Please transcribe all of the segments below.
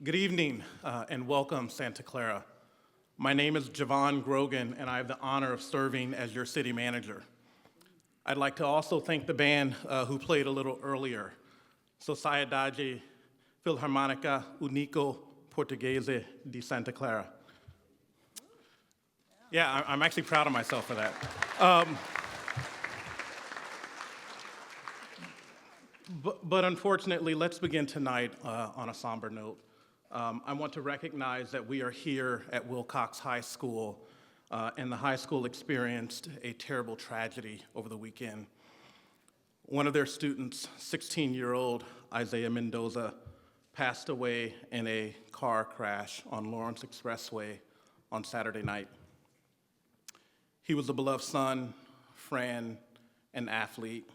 Good evening and welcome, Santa Clara. My name is Javon Grogan, and I have the honor of serving as your city manager. I'd like to also thank the band who played a little earlier, Sociedade, Filamonica, Uniao, Portuguesa de Santa Clara. Yeah, I'm actually proud of myself for that. But unfortunately, let's begin tonight on a somber note. I want to recognize that we are here at Wilcox High School, and the high school experienced a terrible tragedy over the weekend. One of their students, 16-year-old Isaiah Mendoza, passed away in a car crash on Lawrence Expressway on Saturday night. He was a beloved son, friend, and athlete.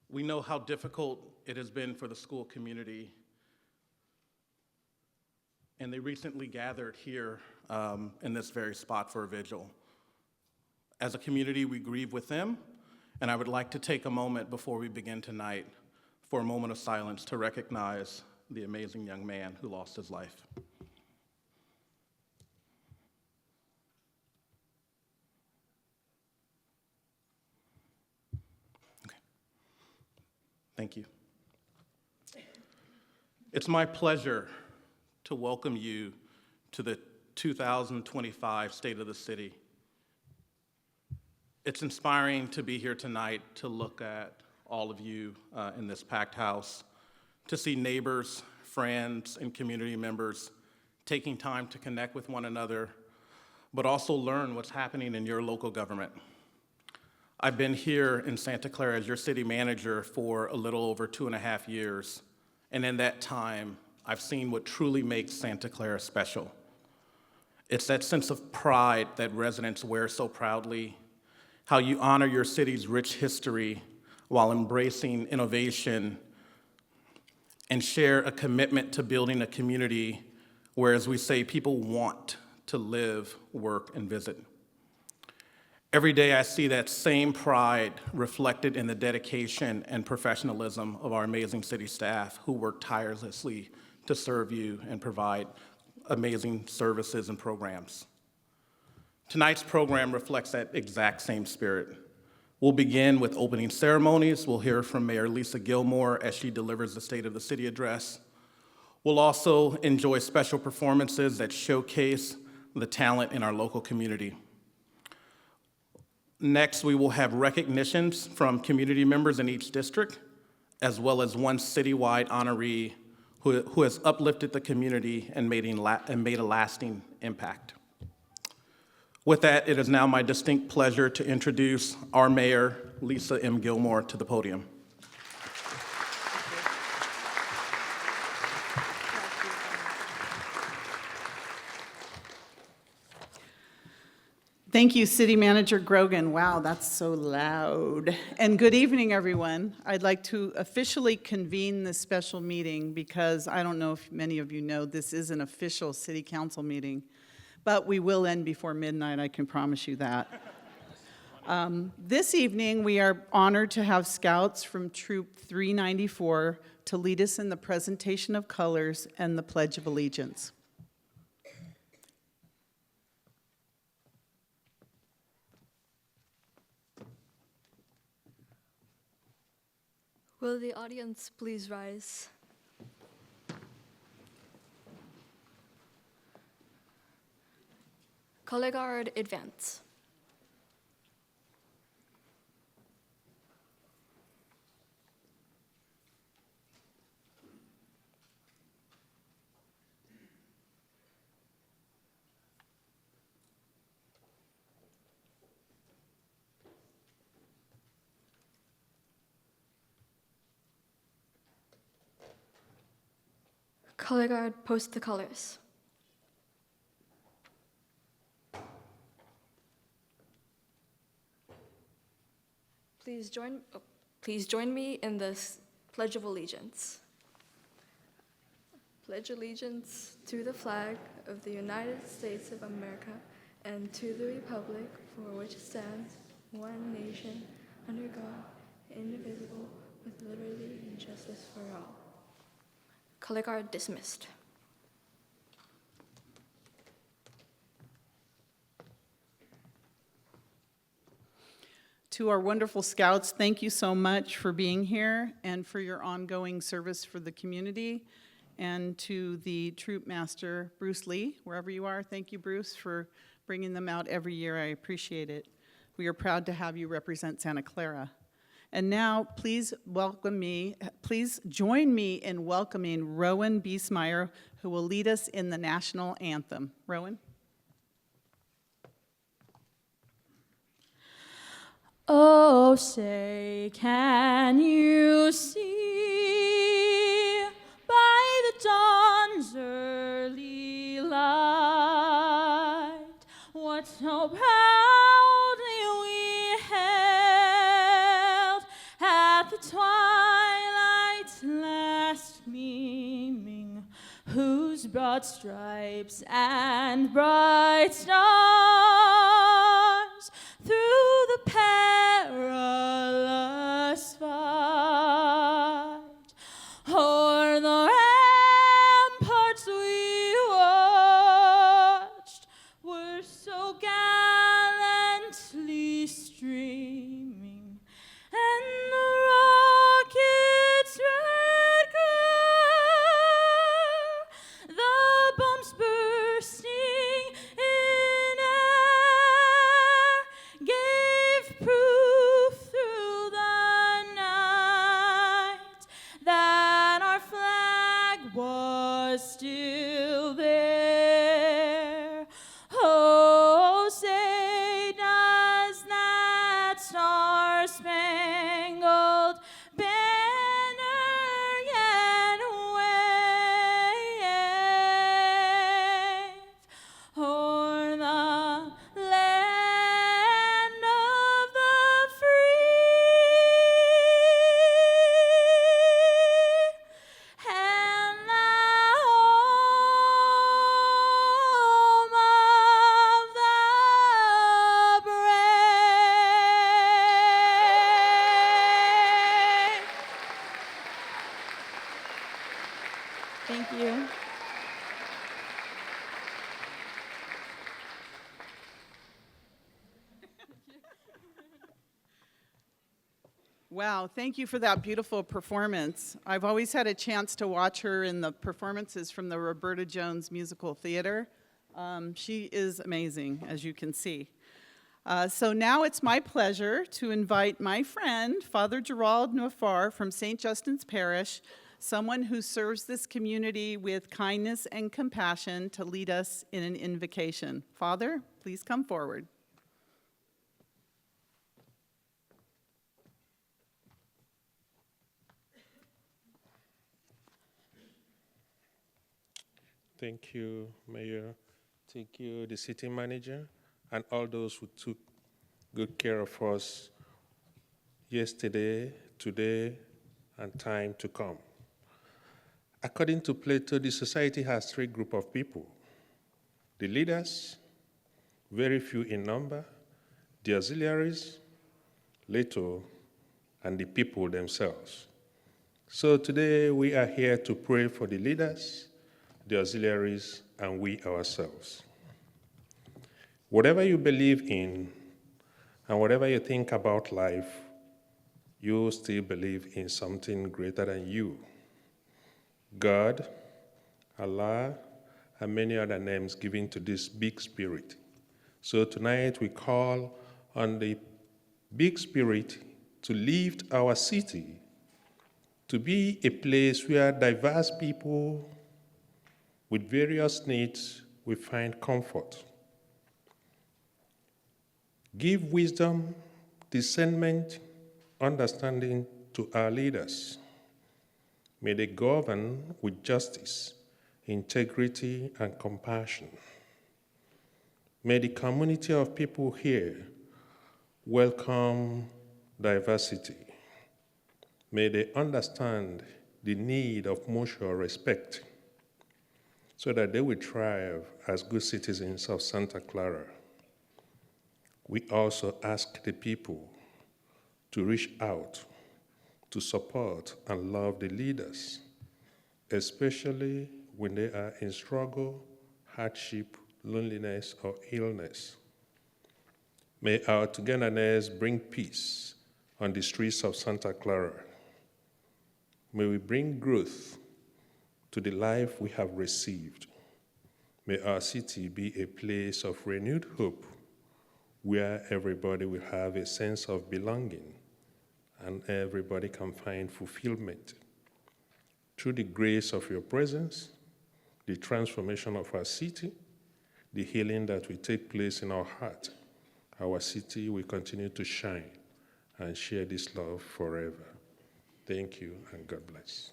We know how difficult it has been for the school community, and they recently gathered here in this very spot for a vigil. As a community, we grieve with them, and I would like to take a moment before we begin tonight for a moment of silence to recognize the amazing young man who lost his life. Okay. Thank you. It's my pleasure to welcome you to the 2025 State of the City. It's inspiring to be here tonight to look at all of you in this packed house, to see neighbors, friends, and community members taking time to connect with one another, but also learn what's happening in your local government. I've been here in Santa Clara as your city manager for a little over 2.5 years, and in that time, I've seen what truly makes Santa Clara special. It's that sense of pride that residents wear so proudly, how you honor your city's rich history while embracing innovation and share a commitment to building a community where, as we say, people want to live, work, and visit. Every day I see that same pride reflected in the dedication and professionalism of our amazing city staff who work tirelessly to serve you and provide amazing services and programs. Tonight's program reflects that exact same spirit. We'll begin with opening ceremonies. We'll hear from Mayor Lisa Gillmor as she delivers the State of the City address. We'll also enjoy special performances that showcase the talent in our local community. Next, we will have recognitions from community members in each district, as well as one citywide honoree who has uplifted the community and made a lasting impact. With that, it is now my distinct pleasure to introduce our mayor, Lisa M. Gillmor, to the podium. Thank you, City Manager Grogan. Wow, that's so loud. And good evening, everyone. I'd like to officially convene this special meeting because I don't know if many of you know this is an official City Council meeting, but we will end before midnight, I can promise you that. This evening, we are honored to have Scouts from Troop 394 to lead us in the presentation of colors and the Pledge of Allegiance. Will the audience please rise? Color guard, advance. Color guard, post the colors. Please join me in this Pledge of Allegiance. Pledge allegiance to the flag of the United States of America and to the republic for which it stands, one nation, under God, indivisible, with liberty and justice for all. Color guard dismissed. To our wonderful scouts, thank you so much for being here and for your ongoing service for the community. And to the troop master, Bruce Lee, wherever you are, thank you, Bruce, for bringing them out every year. I appreciate it. We are proud to have you represent Santa Clara. And now, please join me in welcoming Rowan Biesmeyer, who will lead us in the national anthem. Rowan? Oh, say, can you see by the dawn's early light what so proudly we hailed at the twilight's last gleaming, whose broad stripes and bright stars through the perilous fight o'er the ramparts we watched were so gallantly streaming, and the rocket's red glare, the bombs bursting in air, gave proof through the night that our flag was still there. Oh, say, does that star-spangled banner yet wave o'er the land of the free and the home of the brave? Thank you. Wow, thank you for that beautiful performance. I've always had a chance to watch her in the performances from the Roberta Jones Musical Theater. She is amazing, as you can see. So now it's my pleasure to invite my friend, Father Gerald Nofar from St. Justin's Parish, someone who serves this community with kindness and compassion, to lead us in an invocation. Father, please come forward. Thank you, Mayor. Thank you, the city manager, and all those who took good care of us yesterday, today, and time to come. According to Plato, the society has three groups of people: the leaders, very few in number, the auxiliaries, little, and the people themselves. So today we are here to pray for the leaders, the auxiliaries, and we ourselves. Whatever you believe in and whatever you think about life, you still believe in something greater than you. God, Allah, and many other names given to this big spirit. So tonight we call on the big spirit to lift our city to be a place where diverse people with various needs will find comfort. Give wisdom, discernment, understanding to our leaders. May they govern with justice, integrity, and compassion. May the community of people here welcome diversity. May they understand the need of mutual respect so that they will thrive as good citizens of Santa Clara. We also ask the people to reach out, to support and love the leaders, especially when they are in struggle, hardship, loneliness, or illness. May our togetherness bring peace on the streets of Santa Clara. May we bring growth to the life we have received. May our city be a place of renewed hope where everybody will have a sense of belonging and everybody can find fulfillment. Through the grace of your presence, the transformation of our city, the healing that will take place in our heart, our city will continue to shine and share this love forever. Thank you and God bless.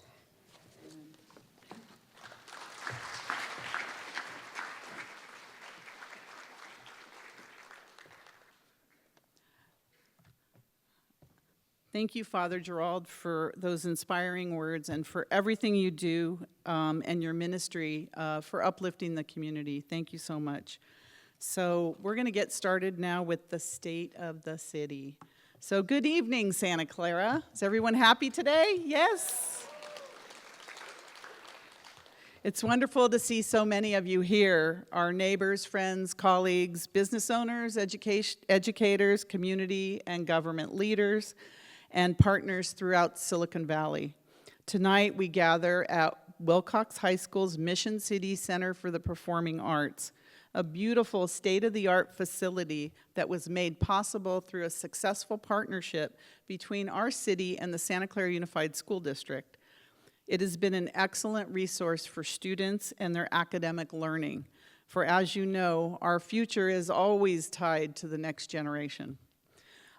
Thank you, Father Gerald, for those inspiring words and for everything you do and your ministry for uplifting the community. Thank you so much. So we're going to get started now with the state of the city. So good evening, Santa Clara. Is everyone happy today? Yes? It's wonderful to see so many of you here, our neighbors, friends, colleagues, business owners, educators, community and government leaders, and partners throughout Silicon Valley. Tonight, we gather at Wilcox High School's Mission City Center for the Performing Arts, a beautiful state-of-the-art facility that was made possible through a successful partnership between our city and the Santa Clara Unified School District. It has been an excellent resource for students and their academic learning, for as you know, our future is always tied to the next generation.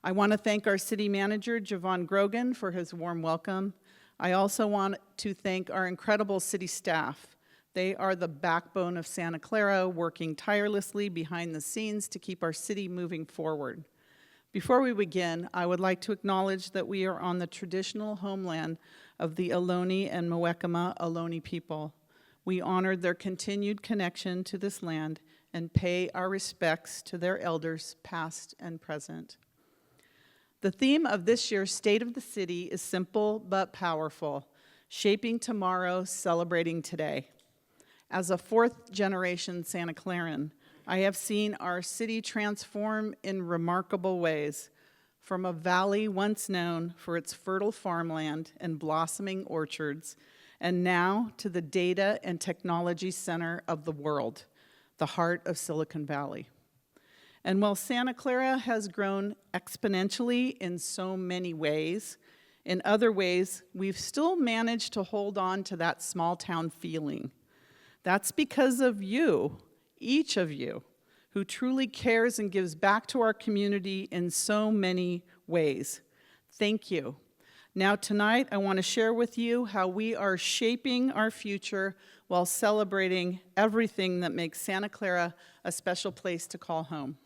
I want to thank our city manager, Javon Grogan, for his warm welcome. I also want to thank our incredible city staff. They are the backbone of Santa Clara, working tirelessly behind the scenes to keep our city moving forward. Before we begin, I would like to acknowledge that we are on the traditional homeland of the Ohlone and Mwekema Ohlone people. We honor their continued connection to this land and pay our respects to their elders, past and present. The theme of this year's State of the City is simple but powerful: shaping tomorrow, celebrating today. As a fourth-generation Santa Claran, I have seen our city transform in remarkable ways, from a valley once known for its fertile farmland and blossoming orchards, and now to the data and technology center of the world, the heart of Silicon Valley. And while Santa Clara has grown exponentially in so many ways, in other ways, we've still managed to hold on to that small town feeling. That's because of you, each of you, who truly cares and gives back to our community in so many ways. Thank you. Now tonight, I want to share with you how we are shaping our future while celebrating everything that makes Santa Clara a special place to call home.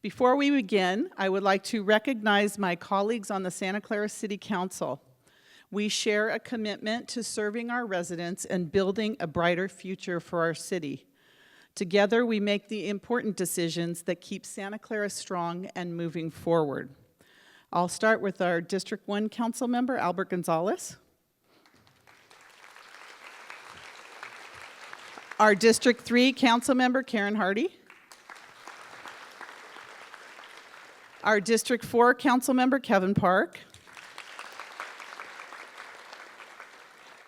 Before we begin, I would like to recognize my colleagues on the Santa Clara City Council. We share a commitment to serving our residents and building a brighter future for our city. Together, we make the important decisions that keep Santa Clara strong and moving forward. I'll start with our District 1 Council member, Albert Gonzalez. Our District 3 Council member, Karen Hardy. Our District 4 Council member, Kevin Park.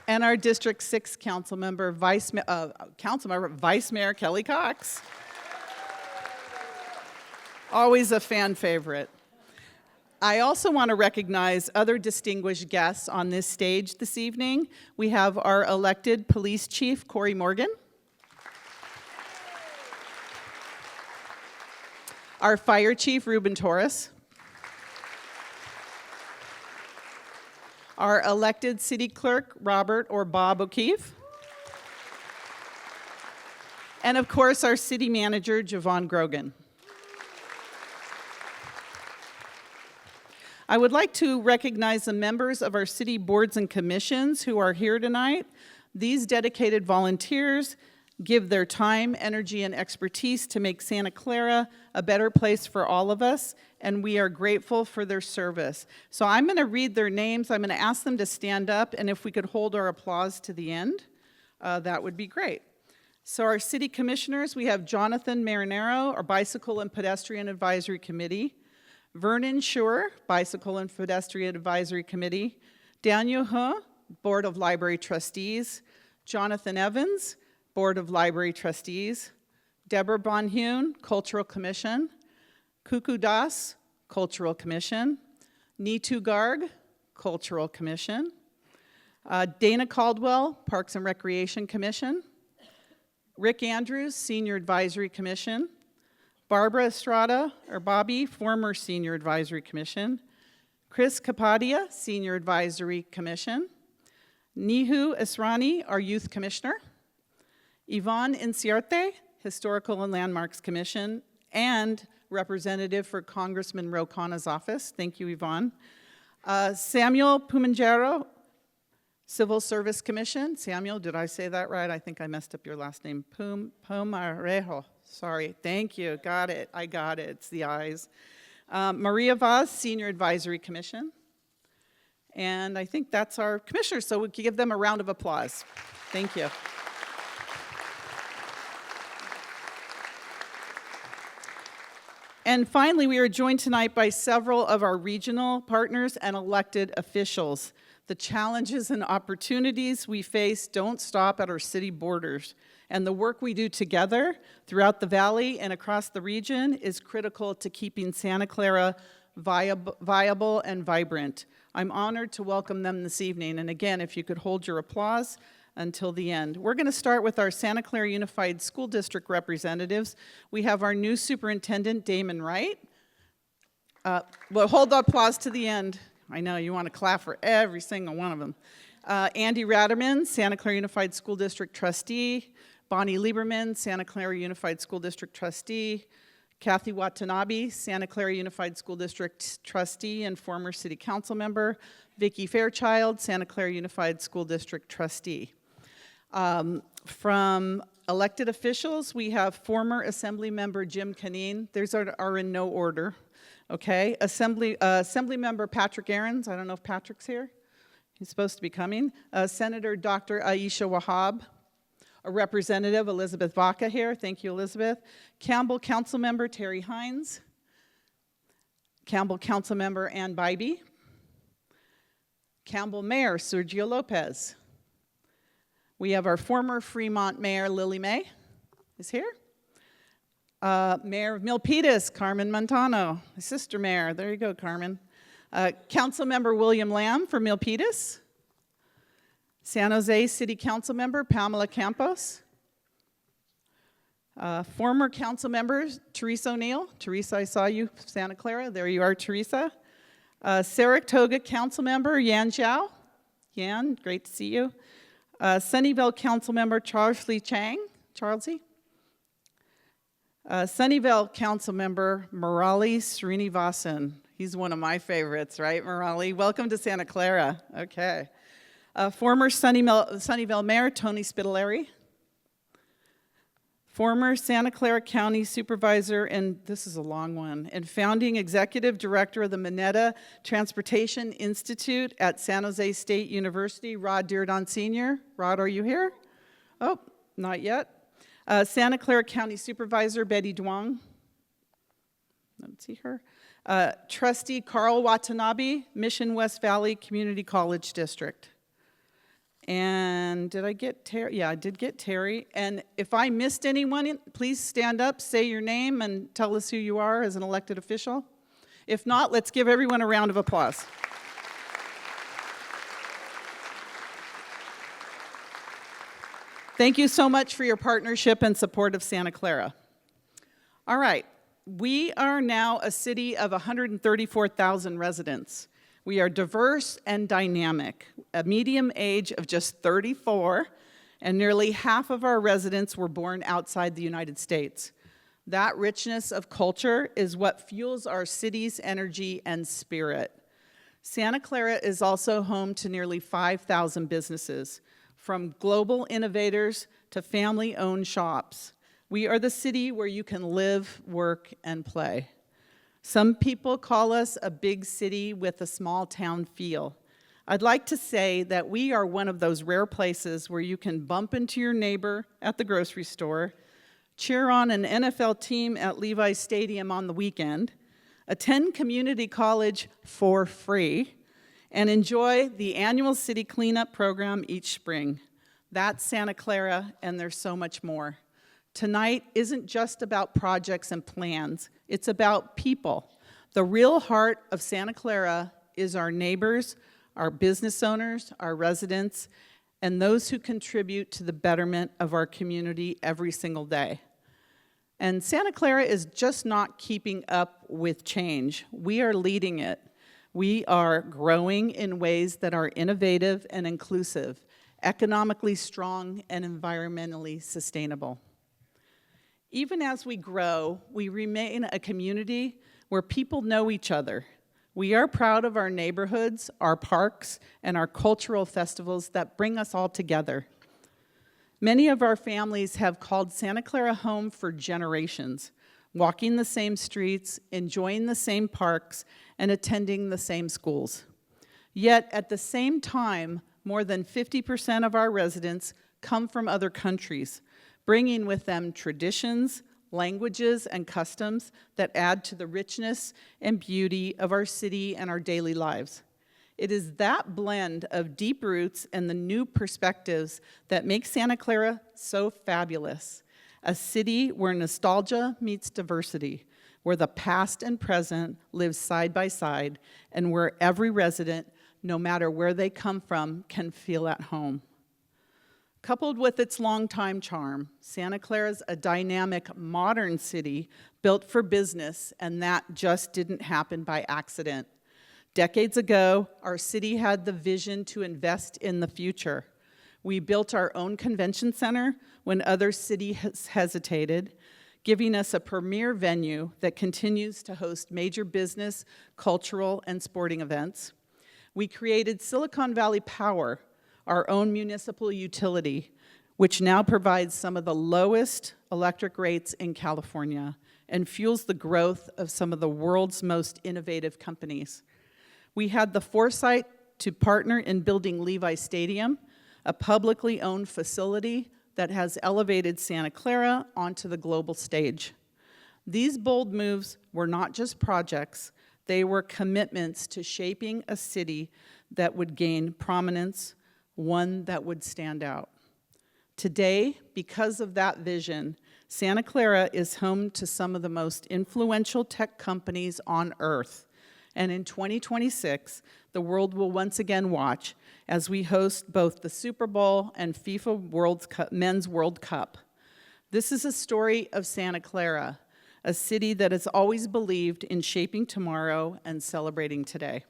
And our District 6 Council member, Vice Mayor Kelly Cox. Always a fan favorite. I also want to recognize other distinguished guests on this stage this evening. We have our elected Police Chief, Corey Morgan. Our Fire Chief, Ruben Torres. Our elected City Clerk, Robert or Bob O'Keefe. And of course, our City Manager, Javon Grogan. I would like to recognize the members of our city boards and commissions who are here tonight. These dedicated volunteers give their time, energy, and expertise to make Santa Clara a better place for all of us, and we are grateful for their service. So I'm going to read their names. I'm going to ask them to stand up, and if we could hold our applause to the end, that would be great. So our city commissioners, we have Jonathan Marinero, our Bicycle and Pedestrian Advisory Committee, Vernon Schur, Bicycle and Pedestrian Advisory Committee, Daniel He, Board of Library Trustees, Jonathan Evans, Board of Library Trustees, Deborah Bonhune, Cultural Commission, Kuku Das, Cultural Commission, Neetu Garg, Cultural Commission, Dana Caldwell, Parks and Recreation Commission, Rick Andrews, Senior Advisory Commission, Barbara Estrada, or Bobby, former Senior Advisory Commission, Chris Kapadia, Senior Advisory Commission, Nihu Esrani, our Youth Commissioner, Yvonne Inciarte, Historical and Landmarks Commission, and representative for Congressman Rokana's office. Thank you, Yvonne. Samuel Pumanjero, Civil Service Commission. Samuel, did I say that right? I think I messed up your last name. Pumarejo. Sorry. Thank you. Got it. I got it. It's the eyes. Maria Vaz, Senior Advisory Commission. And I think that's our commissioners, so we can give them a round of applause. Thank you. And finally, we are joined tonight by several of our regional partners and elected officials. The challenges and opportunities we face don't stop at our city borders, and the work we do together throughout the valley and across the region is critical to keeping Santa Clara viable and vibrant. I'm honored to welcome them this evening, and again, if you could hold your applause until the end. We're going to start with our Santa Clara Unified School District representatives. We have our new superintendent, Damon Wright. Well, hold the applause to the end. I know you want to clap for every single one of them. Andy Ratterman, Santa Clara Unified School District trustee. Bonnie Lieberman, Santa Clara Unified School District trustee. Kathy Watanabe, Santa Clara Unified School District trustee and former city council member. Vicki Fairchild, Santa Clara Unified School District trustee. From elected officials, we have former Assembly Member Jim Canine. These are in no order, okay? Assembly Member Patrick Aarons. I don't know if Patrick's here. He's supposed to be coming. Senator Dr. Aisha Wahab. A Representative Elizabeth Vaca here. Thank you, Elizabeth. Campbell Council Member Terry Hines. Campbell Council Member Ann Bybee. Campbell Mayor Sergio Lopez. We have our former Fremont Mayor Lily May is here. Mayor of Milpitas, Carmen Montano, Sister Mayor. There you go, Carmen. Council Member William Lamb for Milpitas. San Jose City Council Member Pamela Campos. Former Council Member Teresa O'Neill. Teresa, I saw you, Santa Clara. There you are, Teresa. Saratoga Council Member Yan Zhao. Yan, great to see you. Sunnyvale Council Member Charles Chang. Charlesy. Sunnyvale Council Member Murali Srinivasan. He's one of my favorites, right, Murali? Welcome to Santa Clara. Okay. Former Sunnyvale Mayor Tony Spitaleri. Former Santa Clara County Supervisor, and this is a long one, and founding Executive Director of the Mineta Transportation Institute at San Jose State University, Rod Deardon Sr. Rod, are you here? Oh, not yet. Santa Clara County Supervisor Betty Duong. Let's see her. Trustee Carl Watanabe, Mission West Valley Community College District. And did I get Terry? Yeah, I did get Terry. And if I missed anyone, please stand up, say your name, and tell us who you are as an elected official. If not, let's give everyone a round of applause. Thank you so much for your partnership and support of Santa Clara. All right, we are now a city of 134,000 residents. We are diverse and dynamic, a median age of just 34, and nearly half of our residents were born outside the United States. That richness of culture is what fuels our city's energy and spirit. Santa Clara is also home to nearly 5,000 businesses. from global innovators to family-owned shops. We are the city where you can live, work, and play. Some people call us a big city with a small town feel. I'd like to say that we are one of those rare places where you can bump into your neighbor at the grocery store, cheer on an NFL team at Levi's Stadium on the weekend, attend community college for free, and enjoy the annual city cleanup program each spring. That's Santa Clara, and there's so much more. Tonight isn't just about projects and plans, it's about people. The real heart of Santa Clara is our neighbors, our business owners, our residents, and those who contribute to the betterment of our community every single day. And Santa Clara is just not keeping up with change. We are leading it. We are growing in ways that are innovative and inclusive, economically strong and environmentally sustainable. Even as we grow, we remain a community where people know each other. We are proud of our neighborhoods, our parks, and our cultural festivals that bring us all together. Many of our families have called Santa Clara home for generations, walking the same streets, enjoying the same parks, and attending the same schools. Yet, at the same time, more than 50% of our residents come from other countries, bringing with them traditions, languages, and customs that add to the richness and beauty of our city and our daily lives. It is that blend of deep roots and the new perspectives that makes Santa Clara so fabulous. A city where nostalgia meets diversity, where the past and present live side by side, and where every resident, no matter where they come from, can feel at home. Coupled with its longtime charm, Santa Clara's a dynamic, modern city built for business, and that just didn't happen by accident. Decades ago, our city had the vision to invest in the future. We built our own convention center when other cities hesitated, giving us a premier venue that continues to host major business, cultural, and sporting events. We created Silicon Valley Power, our own municipal utility, which now provides some of the lowest electric rates in California and fuels the growth of some of the world's most innovative companies. We had the foresight to partner in building Levi's Stadium, a publicly owned facility that has elevated Santa Clara onto the global stage. These bold moves were not just projects, they were commitments to shaping a city that would gain prominence, one that would stand out. Today, because of that vision, Santa Clara is home to some of the most influential tech companies on earth. And in 2026, the world will once again watch as we host both the Super Bowl and FIFA Men's World Cup. This is a story of Santa Clara, a city that has always believed in shaping tomorrow and celebrating today.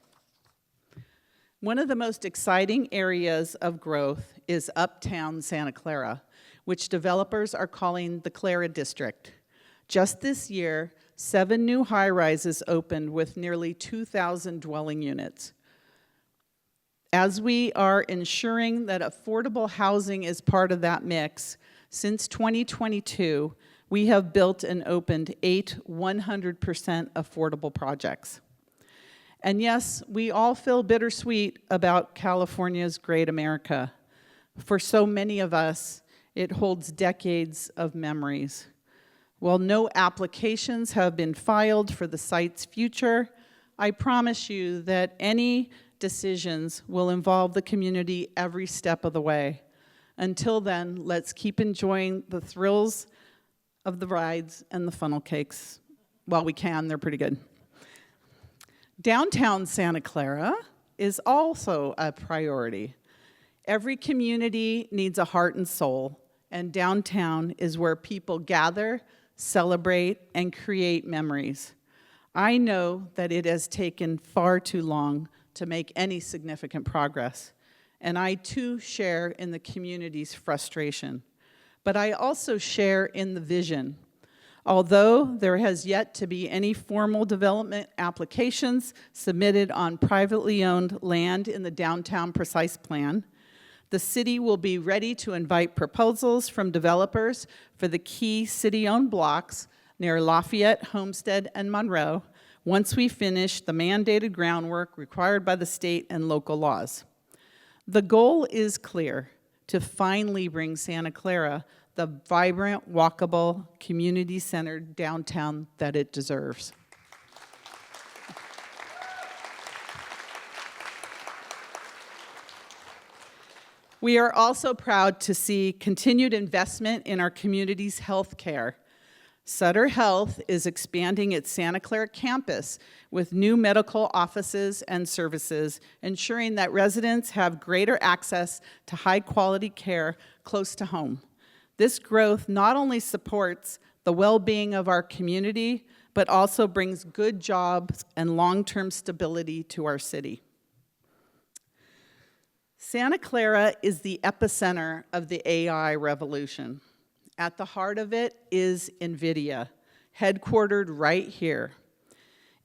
One of the most exciting areas of growth is uptown Santa Clara, which developers are calling the Clara District. Just this year, 7 new high-rises opened with nearly 2,000 dwelling units. As we are ensuring that affordable housing is part of that mix, since 2022, we have built and opened 8 100% affordable projects. And yes, we all feel bittersweet about California's great America. For so many of us, it holds decades of memories. While no applications have been filed for the site's future, I promise you that any decisions will involve the community every step of the way. Until then, let's keep enjoying the thrills of the rides and the funnel cakes. While we can, they're pretty good. Downtown Santa Clara is also a priority. Every community needs a heart and soul, and downtown is where people gather, celebrate, and create memories. I know that it has taken far too long to make any significant progress, and I too share in the community's frustration. But I also share in the vision. Although there has yet to be any formal development applications submitted on privately owned land in the downtown precise plan, The city will be ready to invite proposals from developers for the key city-owned blocks near Lafayette, Homestead, and Monroe once we finish the mandated groundwork required by the state and local laws. The goal is clear: to finally bring Santa Clara the vibrant, walkable, community-centered downtown that it deserves. We are also proud to see continued investment in our community's health care. Sutter Health is expanding its Santa Clara campus with new medical offices and services, ensuring that residents have greater access to high-quality care close to home. This growth not only supports the well-being of our community, but also brings good jobs and long-term stability to our city. Santa Clara is the epicenter of the AI revolution. At the heart of it is NVIDIA, headquartered right here.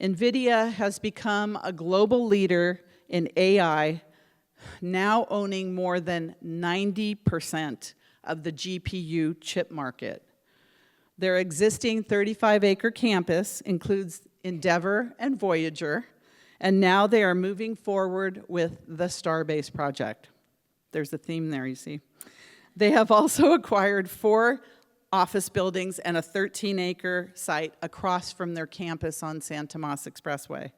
NVIDIA has become a global leader in AI, now owning more than 90% of the GPU chip market. Their existing 35-acre campus includes Endeavor and Voyager, and now they are moving forward with the Starbase project. There's a theme there, you see. They have also acquired 4 office buildings and a 13-acre site across from their campus on San Tomas Expressway.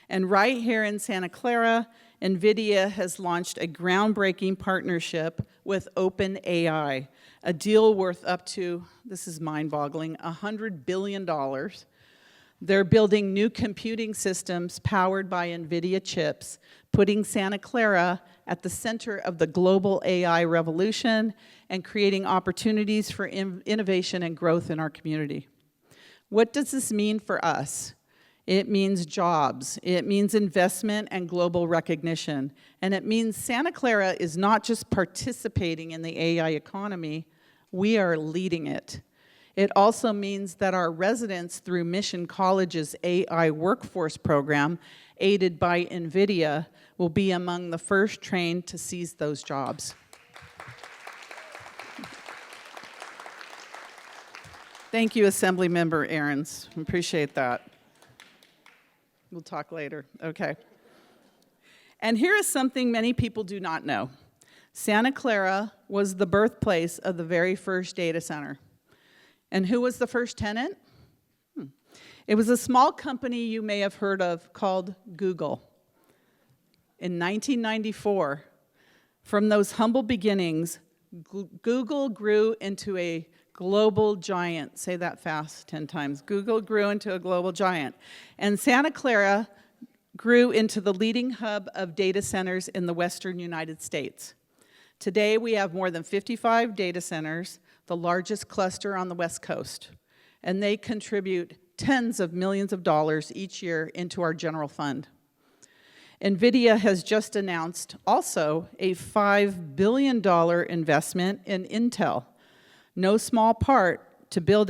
And right here in Santa Clara, NVIDIA has launched a groundbreaking partnership with OpenAI, a deal worth up to, this is mind-boggling, $100 billion. They're building new computing systems powered by NVIDIA chips, putting Santa Clara at the center of the global AI revolution and creating opportunities for innovation and growth in our community. What does this mean for us? It means jobs, it means investment and global recognition, and it means Santa Clara is not just participating in the AI economy, we are leading it. It also means that our residents, through Mission College's AI workforce program, aided by NVIDIA, will be among the first trained to seize those jobs. Thank you, Assemblymember Ahrens. Appreciate that. We'll talk later. Okay. And here is something many people do not know. Santa Clara was the birthplace of the very first data center. And who was the first tenant? It was a small company you may have heard of called Google. In 1994, from those humble beginnings, Google grew into a global giant. Say that fast 10 times. Google grew into a global giant. And Santa Clara grew into the leading hub of data centers in the Western United States. Today, we have more than 55 data centers, the largest cluster on the West Coast, and they contribute tens of millions of dollars each year into our general fund. NVIDIA has just announced also a $5 billion investment in Intel, in no small part to build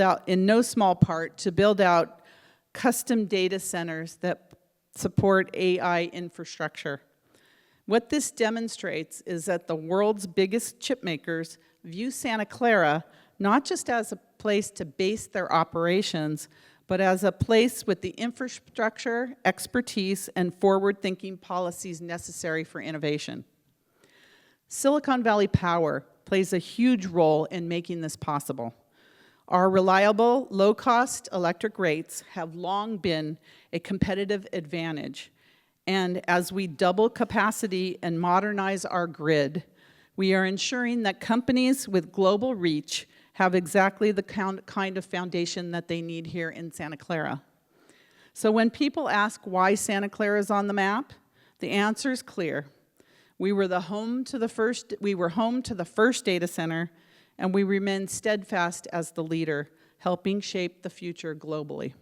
out custom data centers that support AI infrastructure. What this demonstrates is that the world's biggest chip makers view Santa Clara not just as a place to base their operations, but as a place with the infrastructure, expertise, and forward-thinking policies necessary for innovation. Silicon Valley Power plays a huge role in making this possible. Our reliable, low-cost electric rates have long been a competitive advantage, and as we double capacity and modernize our grid, we are ensuring that companies with global reach have exactly the kind of foundation that they need here in Santa Clara. So when people ask why Santa Clara is on the map, the answer is clear. We were home to the first data center, and we remain steadfast as the leader, helping shape the future globally.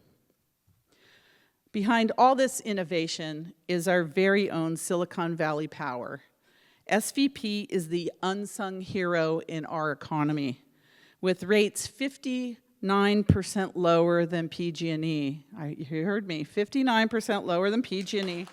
Behind all this innovation is our very own Silicon Valley Power. SVP is the unsung hero in our economy, with rates 59% lower than PG&E. You heard me, 59% lower than PG&E.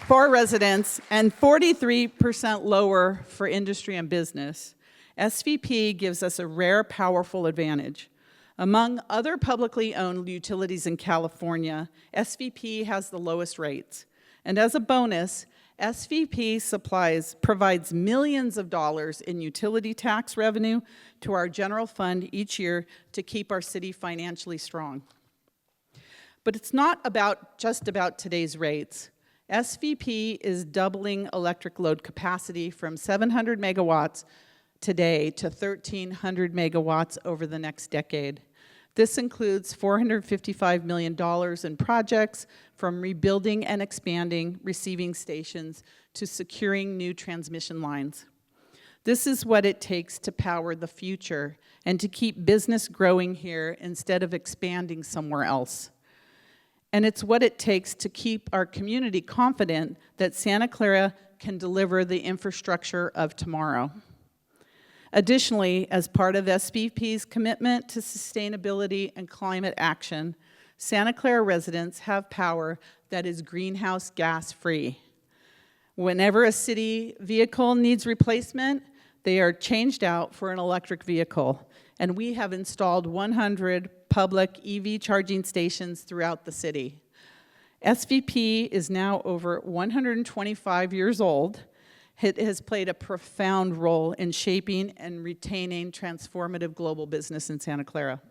for residents and 43% lower for industry and business, SVP gives us a rare, powerful advantage. Among other publicly owned utilities in California, SVP has the lowest rates. And as a bonus, SVP provides millions of dollars in utility tax revenue to our general fund each year to keep our city financially strong. But it's not just about today's rates. SVP is doubling electric load capacity from 700 megawatts today to 1,300 megawatts over the next decade. This includes $455 million in projects, from rebuilding and expanding receiving stations to securing new transmission lines. This is what it takes to power the future and to keep business growing here instead of expanding somewhere else. And it's what it takes to keep our community confident that Santa Clara can deliver the infrastructure of tomorrow. Additionally, as part of SVP's commitment to sustainability and climate action, Santa Clara residents have power that is greenhouse gas free. Whenever a city vehicle needs replacement, they are changed out for an electric vehicle. And we have installed 100 public EV charging stations throughout the city. SVP is now over 125 years old. It has played a profound role in shaping and retaining transformative global business in Santa Clara.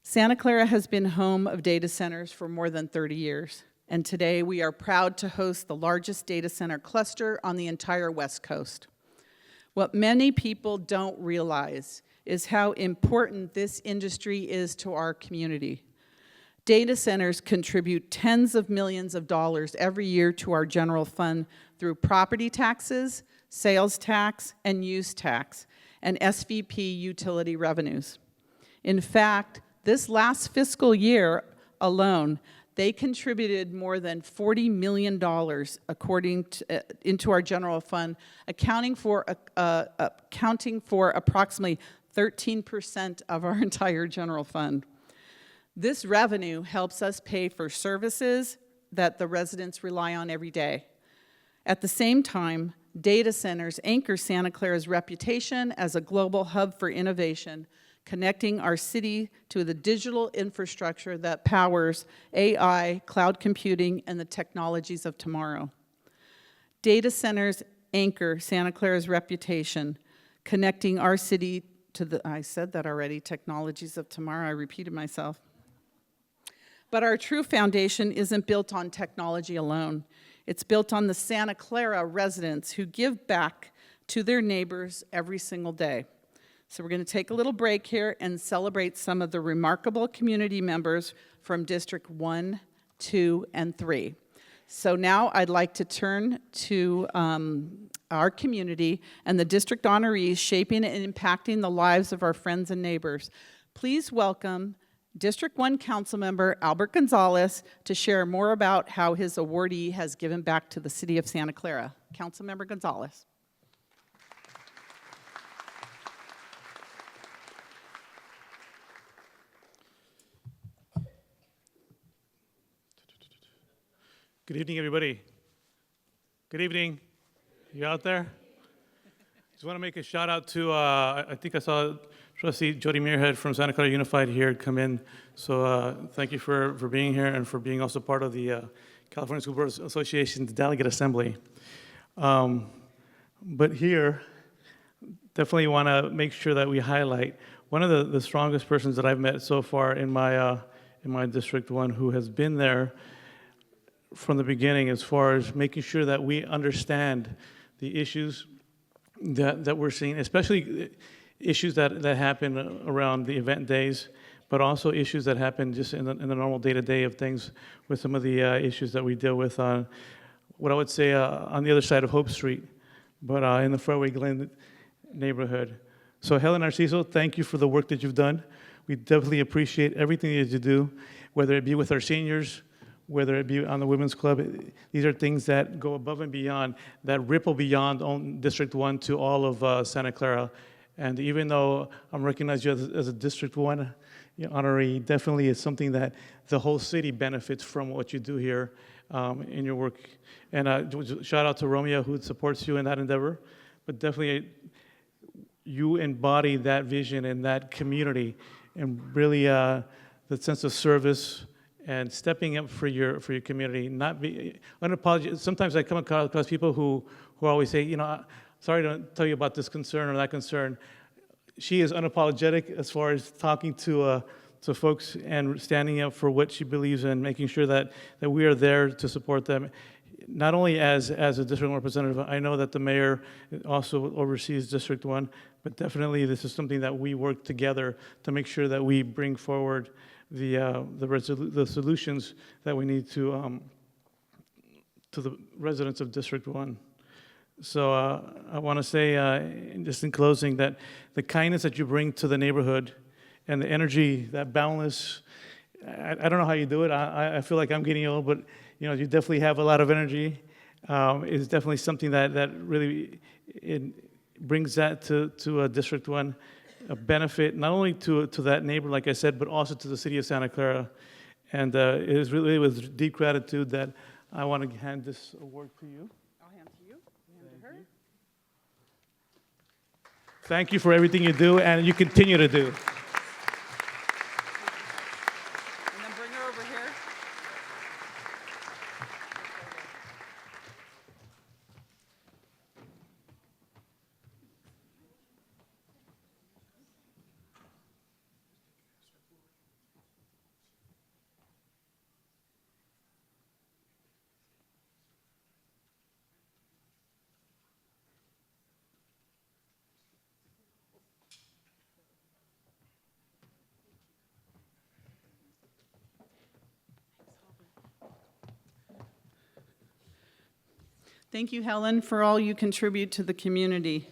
Santa Clara has been home of data centers for more than 30 years, and today we are proud to host the largest data center cluster on the entire West Coast. What many people don't realize is how important this industry is to our community. Data centers contribute tens of millions of dollars every year to our general fund through property taxes, sales tax, and use tax, and SVP utility revenues. In fact, this last fiscal year alone, they contributed more than $40 million into our general fund, accounting for approximately 13% of our entire general fund. This revenue helps us pay for services that the residents rely on every day. At the same time, data centers anchor Santa Clara's reputation as a global hub for innovation, connecting our city to the digital infrastructure that powers AI, cloud computing, and the technologies of tomorrow. Data centers anchor Santa Clara's reputation, connecting our city to the, I said that already, technologies of tomorrow, I repeated myself. But our true foundation isn't built on technology alone. It's built on the Santa Clara residents who give back to their neighbors every single day. So we're going to take a little break here and celebrate some of the remarkable community members from District 1, 2, and 3. So now I'd like to turn to our community and the district honorees shaping and impacting the lives of our friends and neighbors. Please welcome District 1 Councilmember Albert Gonzalez to share more about how his awardee has given back to the city of Santa Clara. Councilmember Gonzalez. Good evening, everybody. Good evening. You out there? Just want to make a shout out to, I think I saw Trustee Jody Muirhead from Santa Clara Unified here come in. So thank you for being here and for being also part of the California School Board Association's Delegate Assembly. But here, definitely want to make sure that we highlight one of the strongest persons that I've met so far in my District 1 who has been there from the beginning as far as making sure that we understand the issues that we're seeing, especially issues that happen around the event days, but also issues that happen just in the normal day-to-day of things with some of the issues that we deal with on what I would say on the other side of Hope Street, but in the Fairway Glen neighborhood. So Helen Narciso, thank you for the work that you've done. We definitely appreciate everything that you do, whether it be with our seniors, whether it be on the Women's Club. These are things that go above and beyond, that ripple beyond District 1 to all of Santa Clara. And even though I'm recognizing you as a District 1 honoree, definitely is something that the whole city benefits from what you do here in your work. And shout out to Romeo, who supports you in that endeavor. But definitely, you embody that vision and that community, and really the sense of service and stepping up for your community. Not be unapologetic. Sometimes I come across people who always say, you know, sorry to tell you about this concern or that concern. She is unapologetic as far as talking to folks and standing up for what she believes in, making sure that we are there to support them. Not only as a district representative, I know that the mayor also oversees District 1, but definitely this is something that we work together to make sure that we bring forward the solutions that we need to the residents of District 1. So I want to say, just in closing, that the kindness that you bring to the neighborhood and the energy, that boundless, I don't know how you do it. I feel like I'm getting old, but you know, you definitely have a lot of energy. It's definitely something that really brings that to District 1, a benefit not only to that neighbor, like I said, but also to the city of Santa Clara. And it is really with deep gratitude that I want to hand this award to you. I'll hand to you. Hand to her. Thank you for everything you do and you continue to do. And then bring her over here. Thank you, Helen, for all you contribute to the community.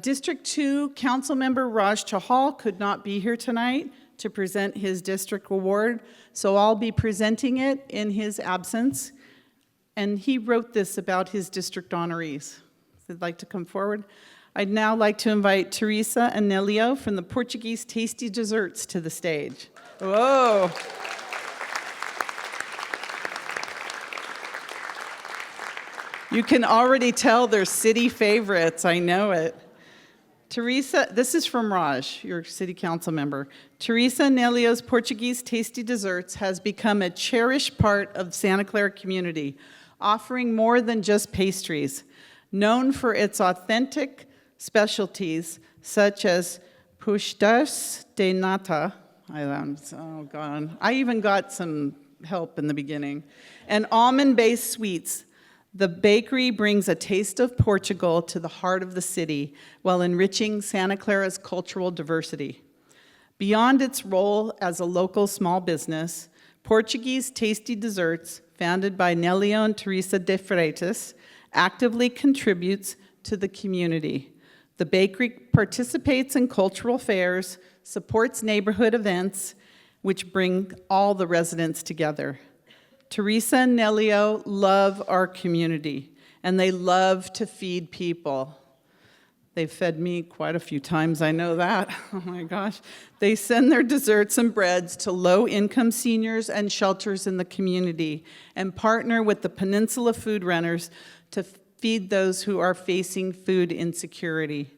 District 2 Councilmember Raj Chahal could not be here tonight to present his district award, so I'll be presenting it in his absence. And he wrote this about his district honorees. If they'd like to come forward. I'd now like to invite Teresa Anelio from the Portuguese Tasty Desserts to the stage. Whoa. You can already tell they're city favorites, I know it. Teresa, this is from Raj, your city council member. Teresa Anelio's Portuguese Tasty Desserts has become a cherished part of Santa Clara community, offering more than just pastries. Known for its authentic specialties, such as puxtas de nata, oh God, I even got some help in the beginning, and almond-based sweets. The bakery brings a taste of Portugal to the heart of the city while enriching Santa Clara's cultural diversity. Beyond its role as a local small business, Portuguese Tasty Desserts, founded by Nelio and Teresa de Freitas, actively contributes to the community. The bakery participates in cultural fairs, supports neighborhood events, which bring all the residents together. Teresa and Nelio love our community, and they love to feed people. They've fed me quite a few times, I know that. Oh my gosh. They send their desserts and breads to low-income seniors and shelters in the community and partner with the Peninsula Food Runners to feed those who are facing food insecurity.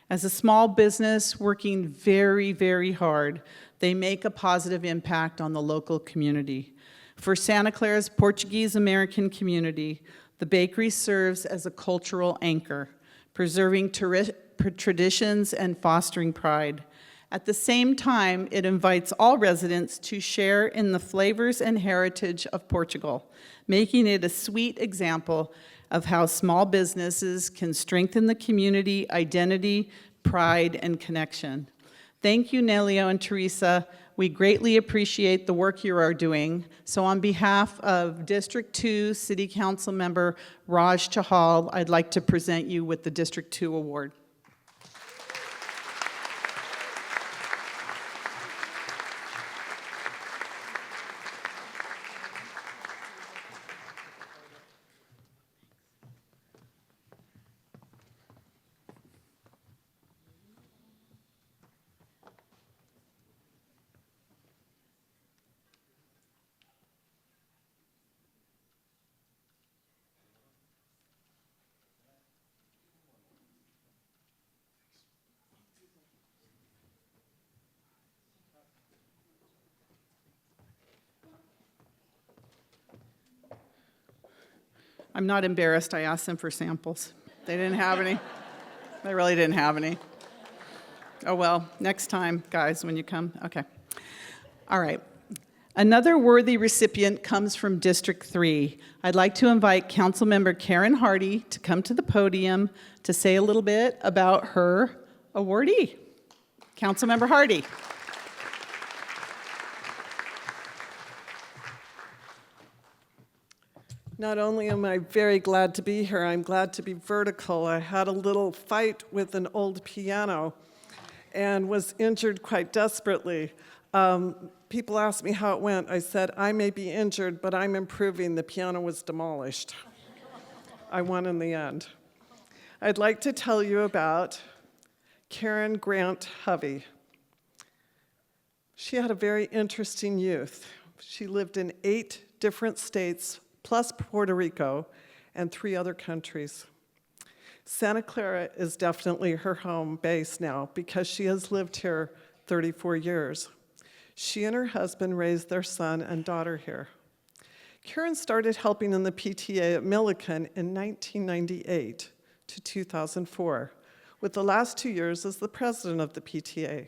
As a small business working very, very hard, they make a positive impact on the local community. For Santa Clara's Portuguese American community, the bakery serves as a cultural anchor, preserving traditions and fostering pride. At the same time, it invites all residents to share in the flavors and heritage of Portugal, making it a sweet example of how small businesses can strengthen the community identity, pride, and connection. Thank you, Nelio and Teresa. We greatly appreciate the work you are doing. So on behalf of District 2 City Council Member Raj Chahal, I'd like to present you with the District 2 Award. I'm not embarrassed. I asked them for samples. They didn't have any. They really didn't have any. Oh, well, next time, guys, when you come. Okay. All right. Another worthy recipient comes from District 3. I'd like to invite Councilmember Karen Hardy to come to the podium to say a little bit about her awardee. Councilmember Hardy. Not only am I very glad to be here, I'm glad to be vertical. I had a little fight with an old piano and was injured quite desperately. People asked me how it went. I said, I may be injured, but I'm improving. The piano was demolished. I won in the end. I'd like to tell you about Karen Grant Hovey. She had a very interesting youth. She lived in 8 different states, plus Puerto Rico, and 3 other countries. Santa Clara is definitely her home base now because she has lived here 34 years. She and her husband raised their son and daughter here. Karen started helping in the PTA at Millikan in 1998 to 2004, with the last 2 years as the president of the PTA.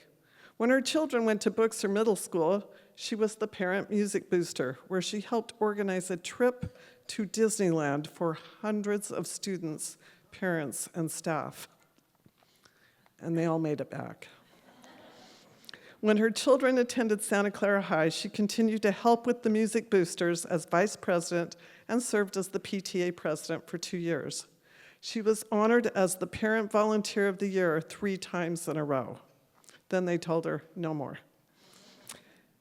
When her children went to Booksher Middle School, she was the parent music booster, where she helped organize a trip to Disneyland for hundreds of students, parents, and staff. And they all made it back. When her children attended Santa Clara High, she continued to help with the music boosters as vice president and served as the PTA president for 2 years. She was honored as the Parent Volunteer of the Year 3 times in a row. Then they told her, no more.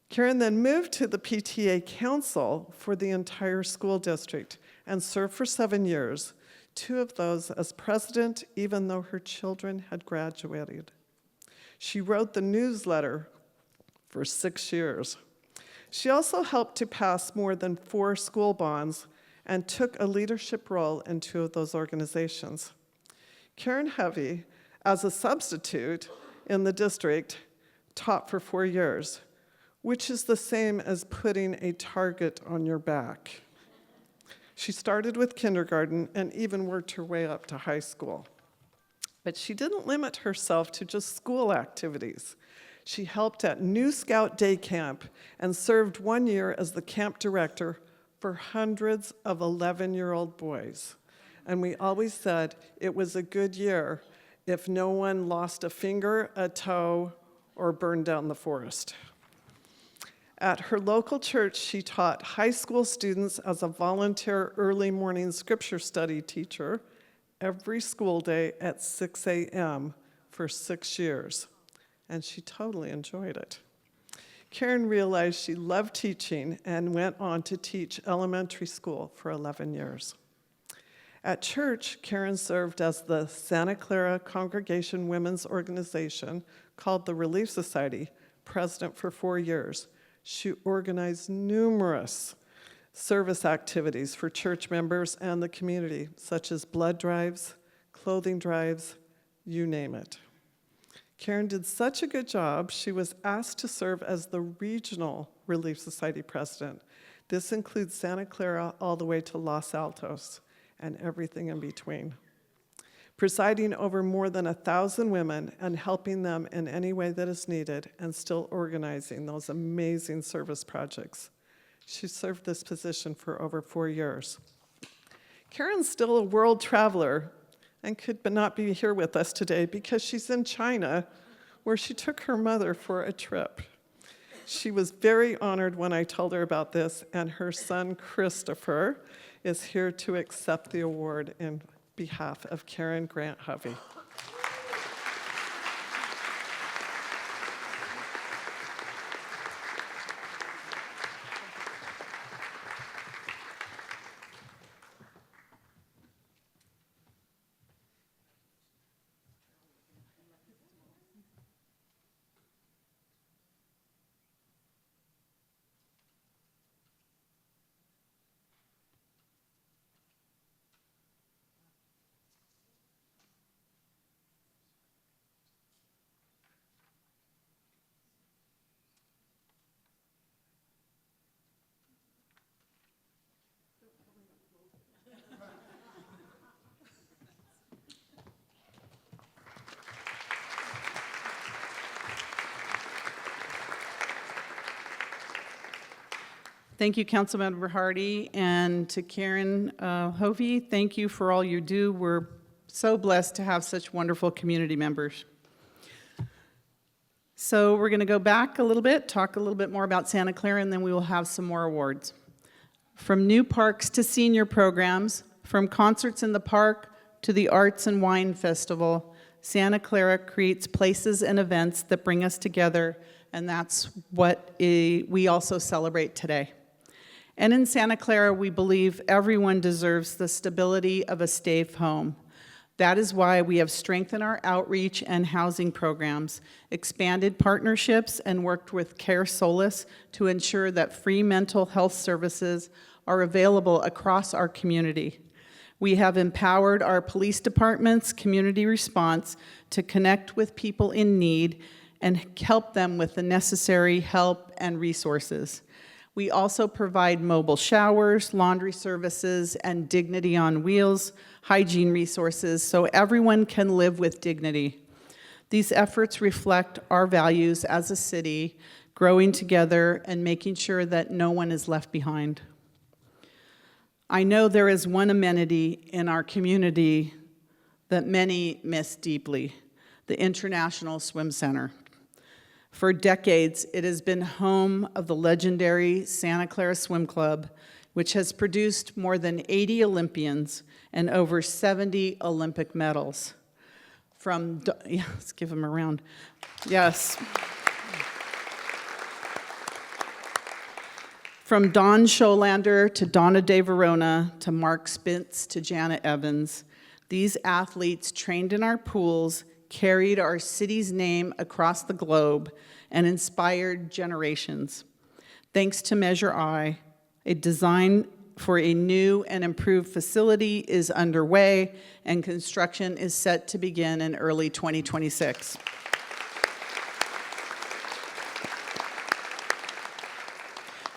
Karen then moved to the PTA Council for the entire school district and served for 7 years, 2 of those as president, even though her children had graduated. She wrote the newsletter for 6 years. She also helped to pass more than 4 school bonds and took a leadership role in 2 of those organizations. Karen Hovey, as a substitute in the district, taught for 4 years, which is the same as putting a target on your back. She started with kindergarten and even worked her way up to high school. But she didn't limit herself to just school activities. She helped at New Scout Day Camp and served 1 year as the camp director for hundreds of 11-year-old boys. And we always said it was a good year if no one lost a finger, a toe, or burned down the forest. At her local church, she taught high school students as a volunteer early morning scripture study teacher every school day at 6 a.m. for 6 years, and she totally enjoyed it. Karen realized she loved teaching and went on to teach elementary school for 11 years. At church, Karen served as the Santa Clara Congregation Women's Organization, called the Relief Society, president for 4 years. She organized numerous service activities for church members and the community, such as blood drives, clothing drives, you name it. Karen did such a good job, she was asked to serve as the regional Relief Society president. This includes Santa Clara all the way to Los Altos and everything in between. Presiding over more than 1,000 women and helping them in any way that is needed and still organizing those amazing service projects. She served this position for over 4 years. Karen's still a world traveler and could not be here with us today because she's in China, where she took her mother for a trip. She was very honored when I told her about this, and her son, Christopher, is here to accept the award in behalf of Karen Grant Hovey. Thank you, Councilmember Hardy, and to Karen Hovey, thank you for all you do. We're so blessed to have such wonderful community members. So we're going to go back a little bit, talk a little bit more about Santa Clara, and then we will have some more awards. From new parks to senior programs, from concerts in the park to the Arts and Wine Festival, Santa Clara creates places and events that bring us together, and that's what we also celebrate today. And in Santa Clara, we believe everyone deserves the stability of a safe home. That is why we have strengthened our outreach and housing programs, expanded partnerships, and worked with Care Solace to ensure that free mental health services are available across our community. We have empowered our police department's community response to connect with people in need and help them with the necessary help and resources. We also provide mobile showers, laundry services, and Dignity on Wheels, hygiene resources, so everyone can live with dignity. These efforts reflect our values as a city, growing together and making sure that no one is left behind. I know there is one amenity in our community that many miss deeply, the International Swim Center. For decades, it has been home of the legendary Santa Clara Swim Club, which has produced more than 80 Olympians and over 70 Olympic medals. Let's give them a round. Yes. From Don Scholander to Donna De Verona to Mark Spitz to Janet Evans, these athletes trained in our pools carried our city's name across the globe and inspired generations. Thanks to Measure I, a design for a new and improved facility is underway, and construction is set to begin in early 2026.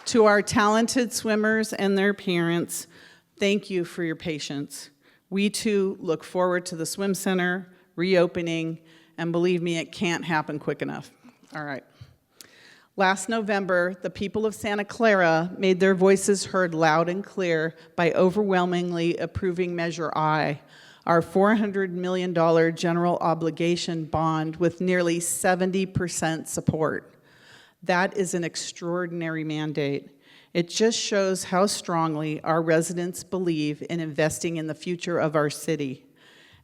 To our talented swimmers and their parents, thank you for your patience. We too look forward to the swim center reopening, and believe me, it can't happen quick enough. All right. Last November, the people of Santa Clara made their voices heard loud and clear by overwhelmingly approving Measure I, our $400 million general obligation bond with nearly 70% support. That is an extraordinary mandate. It just shows how strongly our residents believe in investing in the future of our city.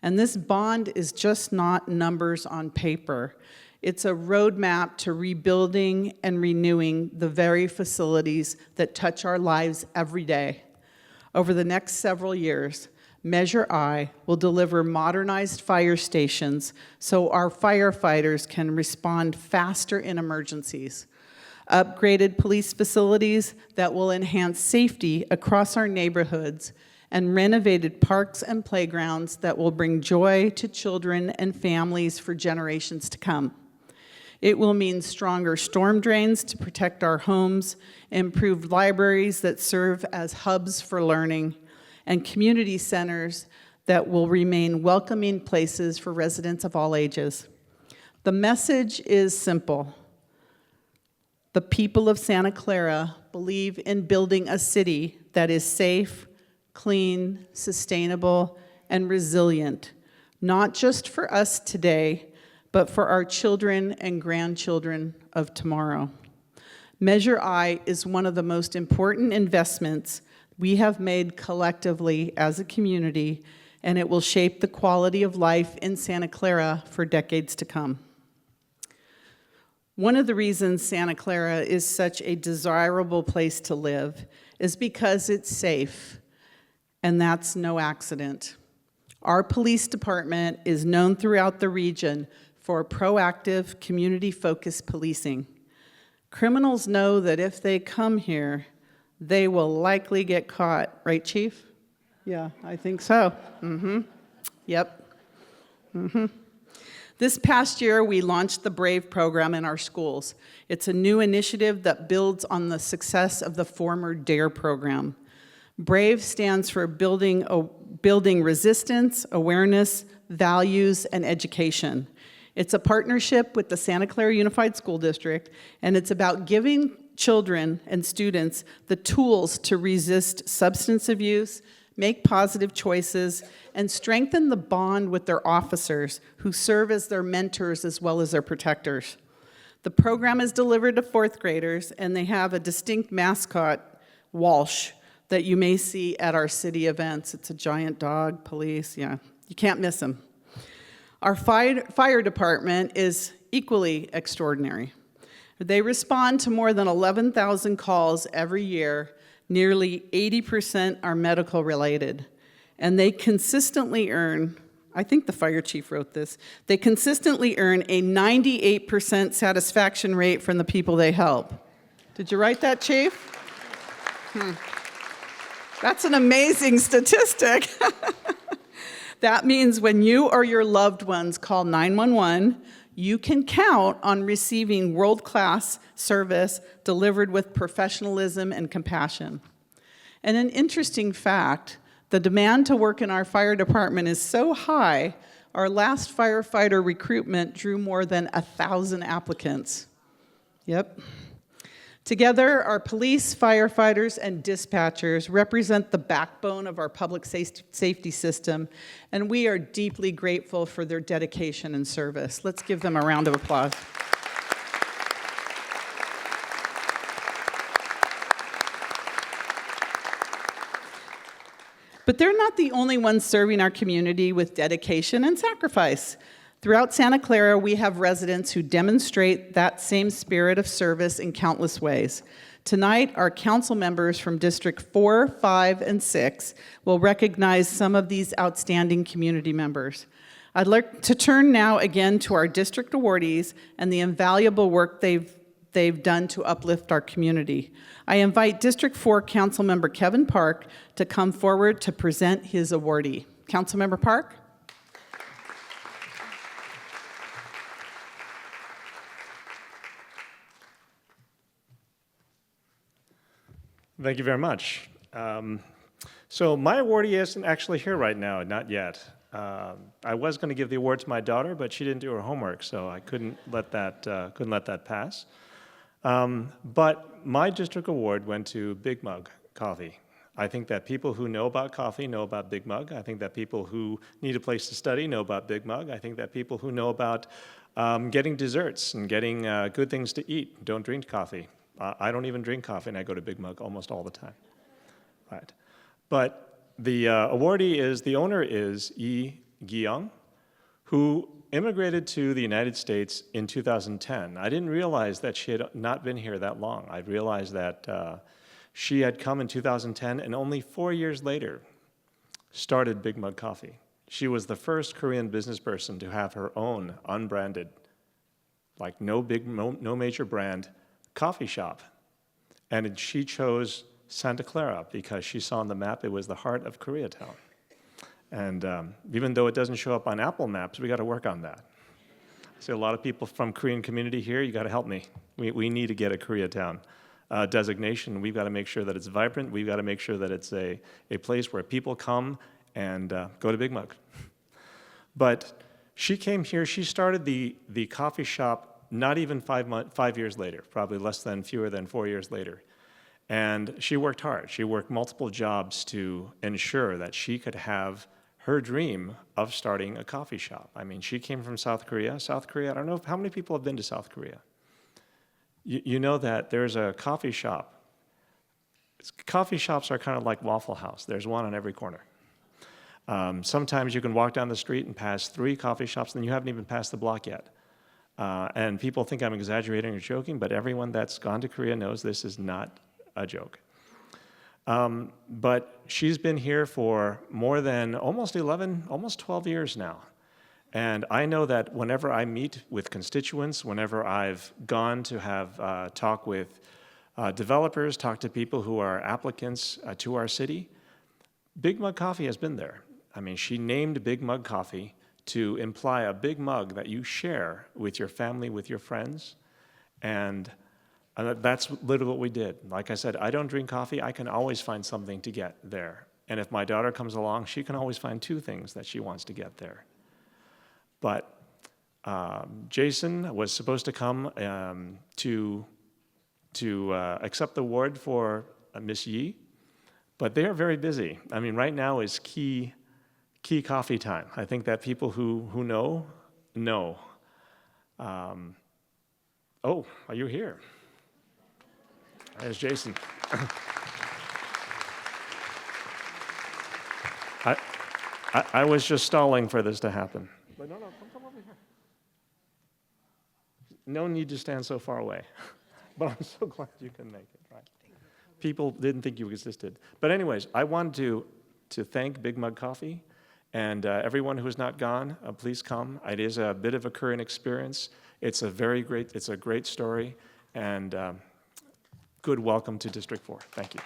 And this bond is just not numbers on paper. It's a roadmap to rebuilding and renewing the very facilities that touch our lives every day. Over the next several years, Measure I will deliver modernized fire stations so our firefighters can respond faster in emergencies, upgraded police facilities that will enhance safety across our neighborhoods, and renovated parks and playgrounds that will bring joy to children and families for generations to come. It will mean stronger storm drains to protect our homes, improved libraries that serve as hubs for learning, and community centers that will remain welcoming places for residents of all ages. The message is simple. The people of Santa Clara believe in building a city that is safe, clean, sustainable, and resilient, not just for us today, but for our children and grandchildren of tomorrow. Measure I is one of the most important investments we have made collectively as a community, and it will shape the quality of life in Santa Clara for decades to come. One of the reasons Santa Clara is such a desirable place to live is because it's safe, and that's no accident. Our police department is known throughout the region for proactive, community-focused policing. Criminals know that if they come here, they will likely get caught. Right, Chief? Yeah, I think so. Yep. This past year, we launched the BRAVE program in our schools. It's a new initiative that builds on the success of the former DARE program. BRAVE stands for building resistance, awareness, values, and education. It's a partnership with the Santa Clara Unified School District, and it's about giving children and students the tools to resist substance abuse, make positive choices, and strengthen the bond with their officers who serve as their mentors as well as their protectors. The program is delivered to fourth graders, and they have a distinct mascot, Walsh, that you may see at our city events. It's a giant dog, police, yeah, you can't miss him. Our fire department is equally extraordinary. They respond to more than 11,000 calls every year. Nearly 80% are medical related. And they consistently earn, I think the fire chief wrote this, they consistently earn a 98% satisfaction rate from the people they help. Did you write that, Chief? That's an amazing statistic. That means when you or your loved ones call 911, you can count on receiving world-class service delivered with professionalism and compassion. And an interesting fact, the demand to work in our fire department is so high, our last firefighter recruitment drew more than 1,000 applicants. Yep. Together, our police, firefighters, and dispatchers represent the backbone of our public safety system, and we are deeply grateful for their dedication and service. Let's give them a round of applause. But they're not the only ones serving our community with dedication and sacrifice. Throughout Santa Clara, we have residents who demonstrate that same spirit of service in countless ways. Tonight, our council members from District 4, 5, and 6 will recognize some of these outstanding community members. I'd like to turn now again to our district awardees and the invaluable work they've done to uplift our community. I invite District 4 Councilmember Kevin Park to come forward to present his awardee. Councilmember Park? Thank you very much. So my awardee isn't actually here right now, not yet. I was going to give the award to my daughter, but she didn't do her homework, so I couldn't let that pass. But my district award went to Big Mug Coffee. I think that people who know about coffee know about Big Mug. I think that people who need a place to study know about Big Mug. I think that people who know about getting desserts and getting good things to eat don't drink coffee. I don't even drink coffee, and I go to Big Mug almost all the time. Right. But the awardee is, the owner is Yi Giyong, who immigrated to the United States in 2010. I didn't realize that she had not been here that long. I realized that she had come in 2010 and only 4 years later started Big Mug Coffee. She was the first Korean business person to have her own unbranded, like no major brand, coffee shop. And she chose Santa Clara because she saw on the map it was the heart of Koreatown. And even though it doesn't show up on Apple Maps, we got to work on that. I see a lot of people from Korean community here. You got to help me. We need to get a Koreatown designation. We've got to make sure that it's vibrant. We've got to make sure that it's a place where people come and go to Big Mug. But she came here. She started the coffee shop not even 5 years later, probably fewer than 4 years later. And she worked hard. She worked multiple jobs to ensure that she could have her dream of starting a coffee shop. I mean, she came from South Korea. South Korea, I don't know how many people have been to South Korea. You know that there's a coffee shop. Coffee shops are kind of like Waffle House. There's one on every corner. Sometimes you can walk down the street and pass 3 coffee shops, and you haven't even passed the block yet. And people think I'm exaggerating or joking, but everyone that's gone to Korea knows this is not a joke. But she's been here for more than almost 12 years now. And I know that whenever I meet with constituents, whenever I've gone to have talk with developers, talk to people who are applicants to our city, Big Mug Coffee has been there. I mean, she named Big Mug Coffee to imply a big mug that you share with your family, with your friends, and that's literally what we did. Like I said, I don't drink coffee. I can always find something to get there. And if my daughter comes along, she can always find 2 things that she wants to get there. But Jason was supposed to come to accept the award for Miss Yi, but they are very busy. I mean, right now is key coffee time. I think that people who know. Oh, are you here? There's Jason. I was just stalling for this to happen. But no, come over here. No need to stand so far away. But I'm so glad you can make it, right? People didn't think you existed. But anyways, I wanted to thank Big Mug Coffee, and everyone who has not gone, please come. It is a bit of a current experience. It's a great story, and good welcome to District 4. Thank you.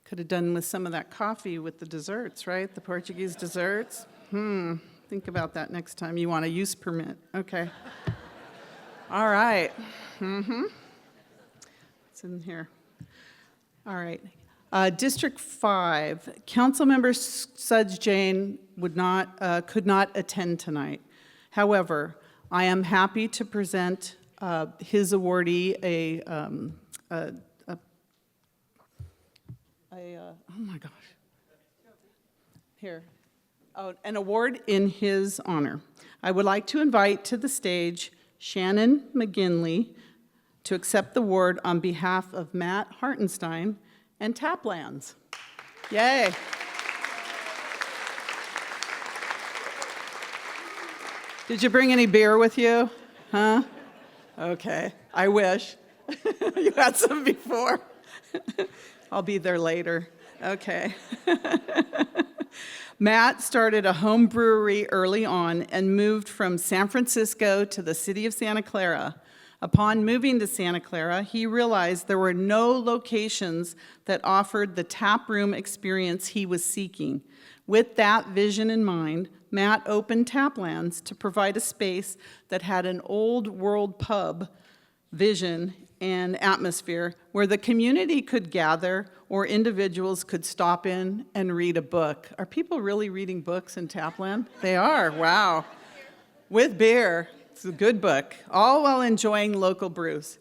Could have done with some of that coffee with the desserts, right? The Portuguese desserts. Think about that next time you want a use permit. Okay. All right. It's in here. All right. District 5, Councilmember Sudge Jane could not attend tonight. However, I am happy to present his awardee oh my gosh. Here. Oh, an award in his honor. I would like to invite to the stage Shannon McGinley to accept the award on behalf of Matt Hartenstein and Taplands. Yay. Did you bring any beer with you? Huh? Okay, I wish. You had some before. I'll be there later. Okay. Matt started a home brewery early on and moved from San Francisco to the city of Santa Clara. Upon moving to Santa Clara, he realized there were no locations that offered the tap room experience he was seeking. With that vision in mind, Matt opened Taplands to provide a space that had an old world pub vision and atmosphere where the community could gather or individuals could stop in and read a book. Are people really reading books in Tapland? They are, wow. With beer. It's a good book, all while enjoying local brews.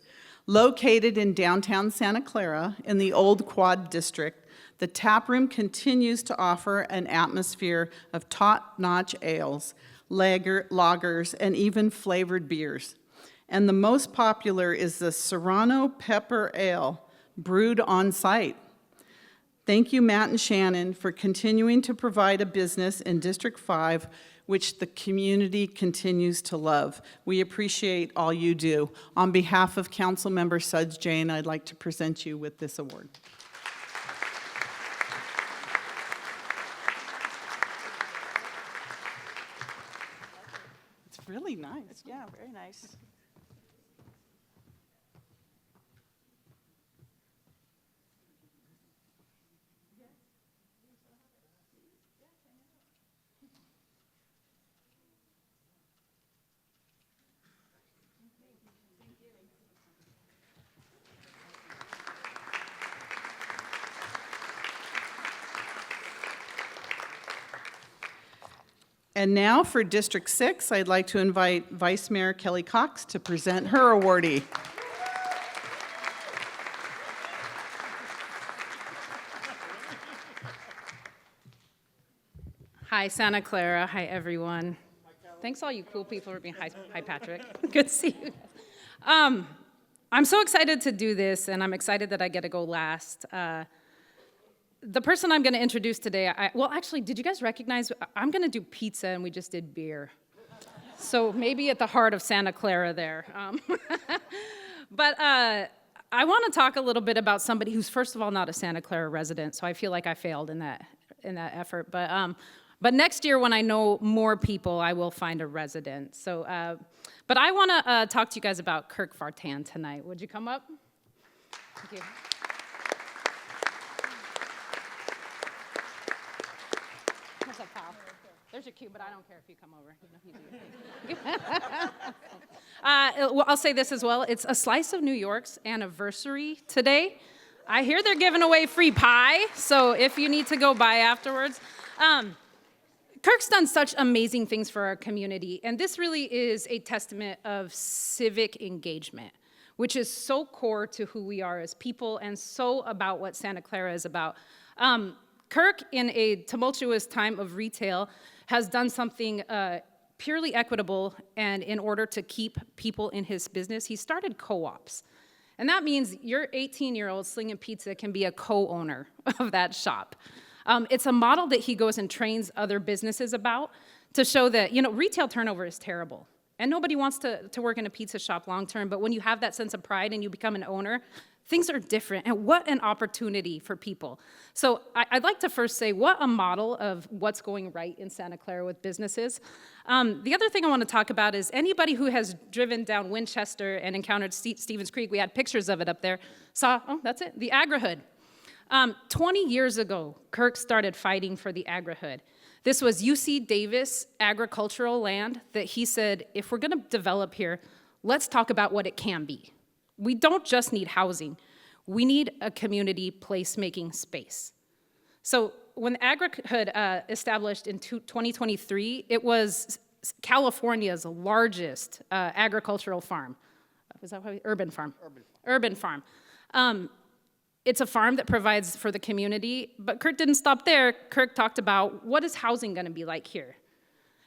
Located in downtown Santa Clara in the Old Quad District, the tap room continues to offer an atmosphere of top-notch ales, lagers, and even flavored beers. And the most popular is the Serrano Pepper Ale, brewed on site. Thank you, Matt and Shannon, for continuing to provide a business in District 5, which the community continues to love. We appreciate all you do. On behalf of Councilmember Sudge Jane, I'd like to present you with this award. It's really nice. Yeah, very nice. And now for District 6, I'd like to invite Vice Mayor Kelly Cox to present her awardee. Hi, Santa Clara. Hi, everyone. Thanks all you cool people for being, hi Patrick. Good to see you. I'm so excited to do this, and I'm excited that I get to go last. The person I'm going to introduce today, well, actually, did you guys recognize? I'm going to do pizza, and we just did beer. So maybe at the heart of Santa Clara there. But I want to talk a little bit about somebody who's, first of all, not a Santa Clara resident, so I feel like I failed in that effort. But But next year, when I know more people, I will find a resident. So, but I want to talk to you guys about Kirk Vartan tonight. Would you come up? Thank you. What's up, pal? There's your cue, but I don't care if you come over. You do your thing. Well, I'll say this as well. It's a Slice of New York's anniversary today. I hear they're giving away free pie, so if you need to go by afterwards. Kirk's done such amazing things for our community, and this really is a testament of civic engagement, which is so core to who we are as people and so about what Santa Clara is about. Kirk, in a tumultuous time of retail, has done something purely equitable, and in order to keep people in his business, he started co-ops. And that means your 18-year-old slinging pizza can be a co-owner of that shop. It's a model that he goes and trains other businesses about to show that, retail turnover is terrible. And nobody wants to work in a pizza shop long term, but when you have that sense of pride and you become an owner, things are different. And what an opportunity for people. So I'd like to first say what a model of what's going right in Santa Clara with businesses. The other thing I want to talk about is anybody who has driven down Winchester and encountered Stevens Creek, we had pictures of it up there, that's it, the Agri-Hood. 20 years ago, Kirk started fighting for the Agri-Hood. This was UC Davis agricultural land that he said, if we're gonna develop here, let's talk about what it can be. We don't just need housing, we need a community place-making space. So when Agri-Hood established in 2023, it was California's largest agricultural farm. Is that how urban farm? Urban farm. It's a farm that provides for the community, but Kirk didn't stop there. Kirk talked about what is housing gonna be like here?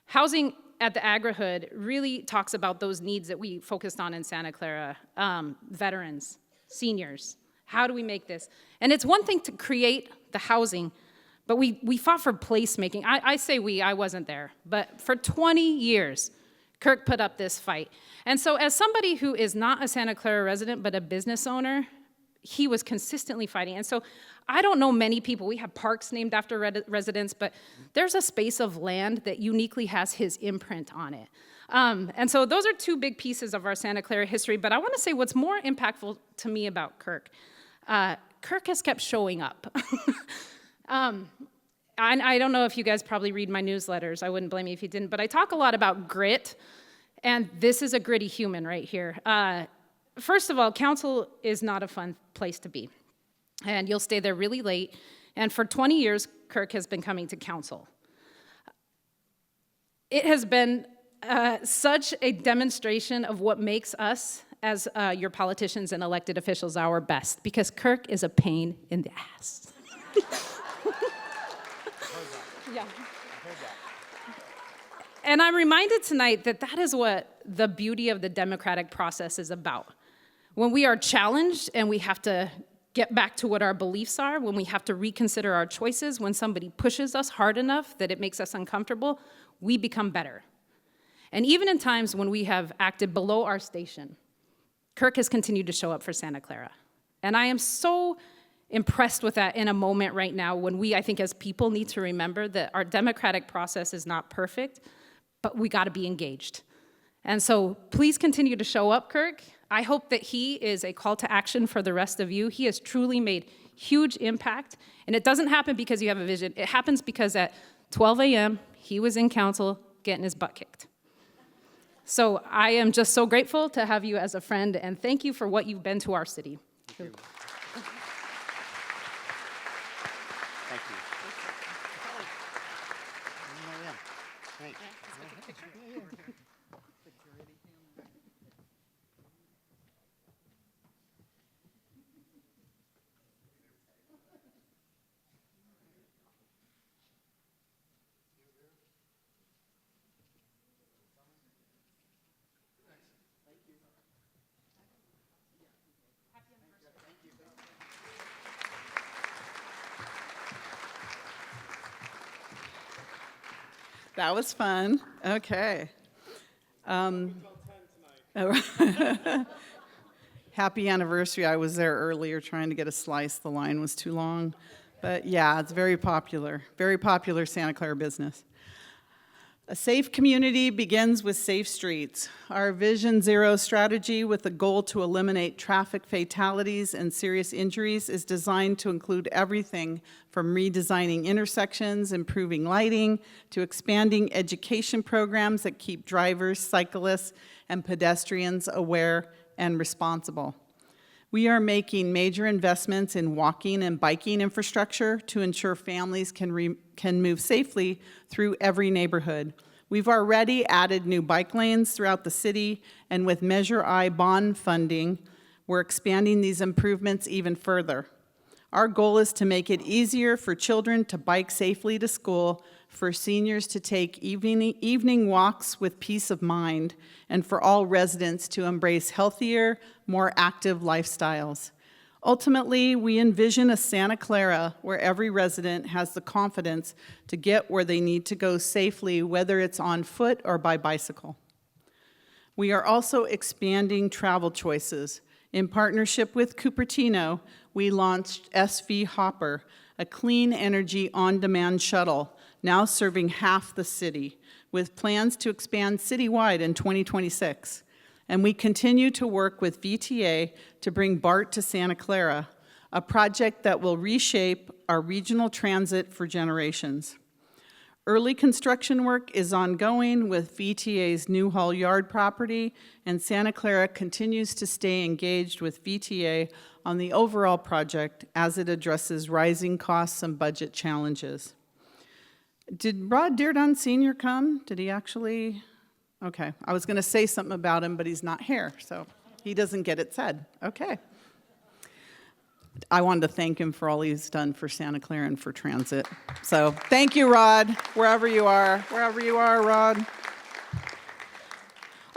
Housing at the Agri-Hood really talks about those needs that we focused on in Santa Clara, veterans, seniors. How do we make this? And it's one thing to create the housing, but we fought for placemaking. I say we, I wasn't there, but for 20 years, Kirk put up this fight. And so as somebody who is not a Santa Clara resident, but a business owner, he was consistently fighting. And so I don't know many people, we have parks named after residents, but there's a space of land that uniquely has his imprint on it. And so those are two big pieces of our Santa Clara history, but I wanna say what's more impactful to me about Kirk. Kirk has kept showing up. I don't know if you guys probably read my newsletters, I wouldn't blame you if you didn't, but I talk a lot about grit, and this is a gritty human right here. First of all, council is not a fun place to be, and you'll stay there really late, and for 20 years, Kirk has been coming to council. It has been such a demonstration of what makes us, as your politicians and elected officials, our best, because Kirk is a pain in the ass. Yeah. And I'm reminded tonight that that is what the beauty of the democratic process is about. When we are challenged and we have to get back to what our beliefs are, when we have to reconsider our choices, when somebody pushes us hard enough that it makes us uncomfortable, we become better. And even in times when we have acted below our station, Kirk has continued to show up for Santa Clara. And I am so impressed with that in a moment right now when we, I think as people, need to remember that our democratic process is not perfect, but we gotta be engaged. And so please continue to show up, Kirk. I hope that he is a call to action for the rest of you. He has truly made huge impact, and it doesn't happen because you have a vision. It happens because at 12 a.m., he was in council getting his butt kicked. So I am just so grateful to have you as a friend, and thank you for what you've been to our city. Thank you. Thank you. Thanks. That was fun. Okay. Happy anniversary. I was there earlier trying to get a slice. The line was too long. But yeah, it's very popular Santa Clara business. A safe community begins with safe streets. Our Vision Zero strategy, with the goal to eliminate traffic fatalities and serious injuries, is designed to include everything from redesigning intersections, improving lighting, to expanding education programs that keep drivers, cyclists, and pedestrians aware and responsible. We are making major investments in walking and biking infrastructure to ensure families can move safely through every neighborhood. We've already added new bike lanes throughout the city, and with Measure I bond funding, we're expanding these improvements even further. Our goal is to make it easier for children to bike safely to school, for seniors to take evening walks with peace of mind, and for all residents to embrace healthier, more active lifestyles. Ultimately, we envision a Santa Clara where every resident has the confidence to get where they need to go safely, whether it's on foot or by bicycle. We are also expanding travel choices. In partnership with Cupertino, we launched SV Hopper, a clean energy on-demand shuttle, now serving half the city, with plans to expand citywide in 2026. And we continue to work with VTA to bring BART to Santa Clara, a project that will reshape our regional transit for generations. Early construction work is ongoing with VTA's Newhall Yard property, and Santa Clara continues to stay engaged with VTA on the overall project as it addresses rising costs and budget challenges. Did Rod Dearden Sr. come? Did he actually? Okay, I was going to say something about him, but he's not here, so he doesn't get it said. Okay. I wanted to thank him for all he's done for Santa Clara and for transit. So thank you, Rod, wherever you are, Rod.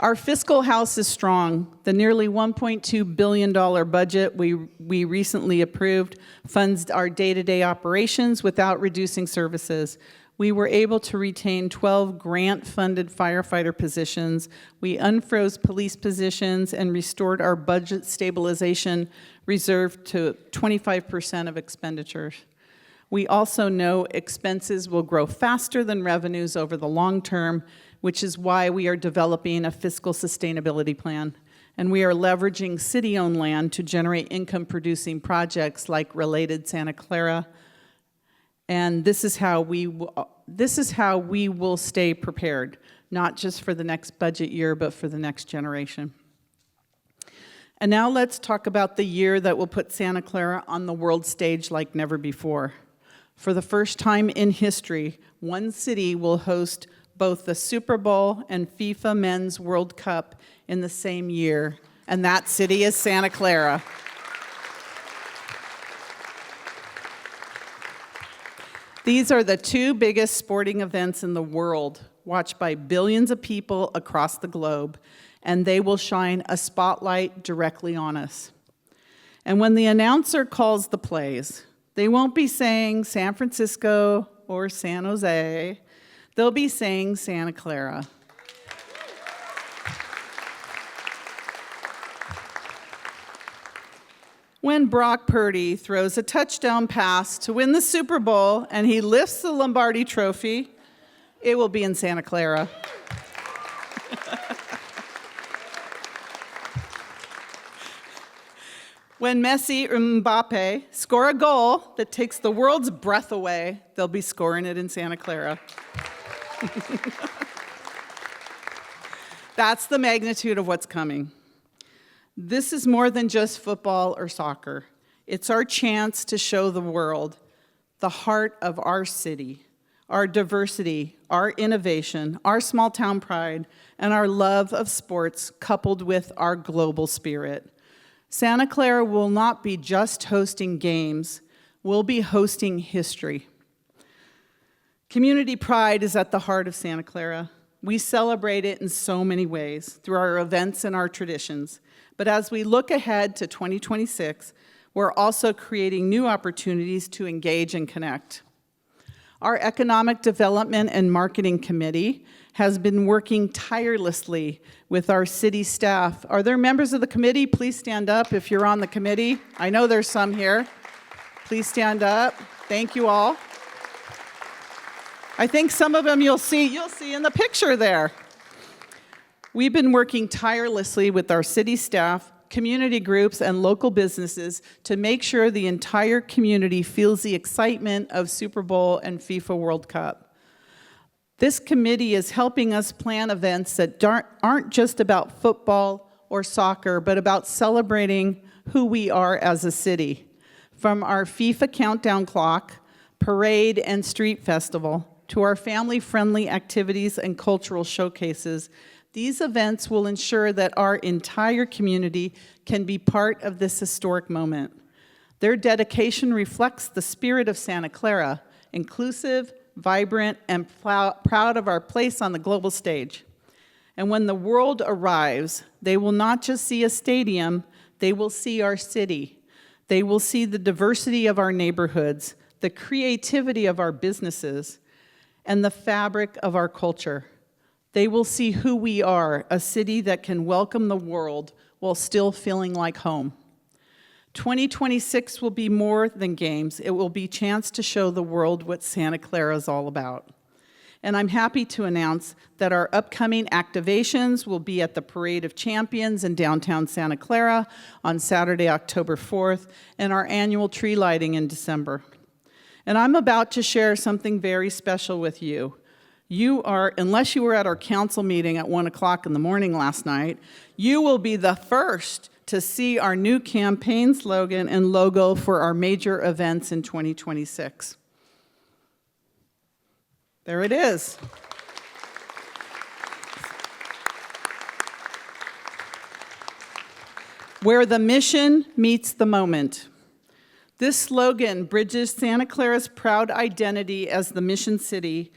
Our fiscal house is strong. The nearly $1.2 billion budget we recently approved funds our day-to-day operations without reducing services. We were able to retain 12 grant-funded firefighter positions. We unfroze police positions and restored our budget stabilization reserve to 25% of expenditures. We also know expenses will grow faster than revenues over the long term, which is why we are developing a fiscal sustainability plan. And we are leveraging city-owned land to generate income-producing projects like Related Santa Clara. And this is how we will stay prepared, not just for the next budget year, but for the next generation. And now let's talk about the year that will put Santa Clara on the world stage like never before. For the first time in history, one city will host both the Super Bowl and FIFA Men's World Cup in the same year, and that city is Santa Clara. These are the two biggest sporting events in the world, watched by billions of people across the globe, and they will shine a spotlight directly on us. And when the announcer calls the plays, they won't be saying San Francisco or San Jose. They'll be saying Santa Clara. When Brock Purdy throws a touchdown pass to win the Super Bowl and he lifts the Lombardi Trophy, it will be in Santa Clara. When Messi or Mbappe score a goal that takes the world's breath away, they'll be scoring it in Santa Clara. That's the magnitude of what's coming. This is more than just football or soccer. It's our chance to show the world the heart of our city, our diversity, our innovation, our small town pride, and our love of sports coupled with our global spirit. Santa Clara will not be just hosting games, we'll be hosting history. Community pride is at the heart of Santa Clara. We celebrate it in so many ways, through our events and our traditions. But as we look ahead to 2026, we're also creating new opportunities to engage and connect. Our Economic Development and Marketing Committee has been working tirelessly with our city staff. Are there members of the committee? Please stand up if you're on the committee. I know there's some here. Please stand up. Thank you all. I think some of them you'll see in the picture there. We've been working tirelessly with our city staff, community groups, and local businesses to make sure the entire community feels the excitement of Super Bowl and FIFA World Cup. This committee is helping us plan events that aren't just about football or soccer, but about celebrating who we are as a city. From our FIFA countdown clock, parade, and street festival, to our family-friendly activities and cultural showcases, these events will ensure that our entire community can be part of this historic moment. Their dedication reflects the spirit of Santa Clara, inclusive, vibrant, and proud of our place on the global stage. And when the world arrives, they will not just see a stadium, they will see our city. They will see the diversity of our neighborhoods, the creativity of our businesses, and the fabric of our culture. They will see who we are, a city that can welcome the world while still feeling like home. 2026 will be more than games. It will be a chance to show the world what Santa Clara is all about. And I'm happy to announce that our upcoming activations will be at the Parade of Champions in downtown Santa Clara on Saturday, October 4th, and our annual tree lighting in December. And I'm about to share something very special with you. You are, unless you were at our council meeting at 1 o'clock in the morning last night, you will be the first to see our new campaign slogan and logo for our major events in 2026. There it is. Where the mission meets the moment. This slogan bridges Santa Clara's proud identity as the mission city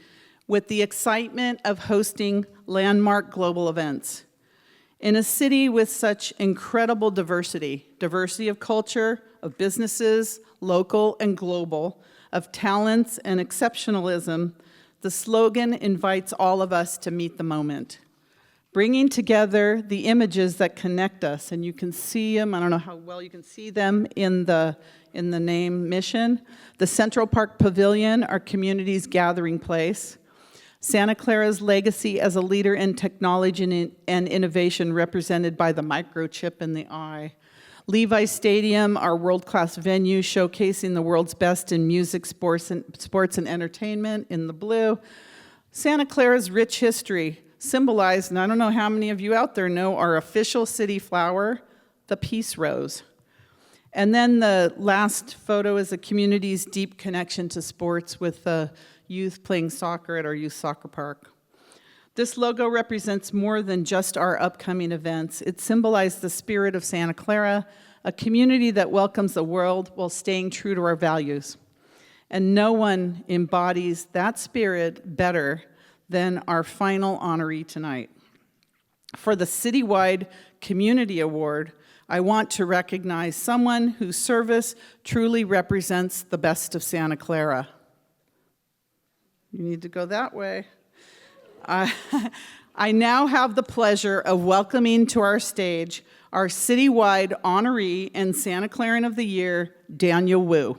with the excitement of hosting landmark global events. In a city with such incredible diversity of culture, of businesses, local and global, of talents and exceptionalism, the slogan invites all of us to meet the moment, bringing together the images that connect us, and you can see them, I don't know how well you can see them in the name mission. The Central Park Pavilion, our community's gathering place. Santa Clara's legacy as a leader in technology and innovation represented by the microchip in the eye. Levi Stadium, our world-class venue showcasing the world's best in music, sports, and entertainment in the blue. Santa Clara's rich history symbolized, and I don't know how many of you out there know, our official city flower, the peace rose. And then the last photo is the community's deep connection to sports with the youth playing soccer at our youth soccer park. This logo represents more than just our upcoming events. It symbolizes the spirit of Santa Clara, a community that welcomes the world while staying true to our values. And no one embodies that spirit better than our final honoree tonight. For the Citywide Community Award, I want to recognize someone whose service truly represents the best of Santa Clara. You need to go that way. I now have the pleasure of welcoming to our stage our citywide honoree and Santa Claran of the Year, Daniel Wu.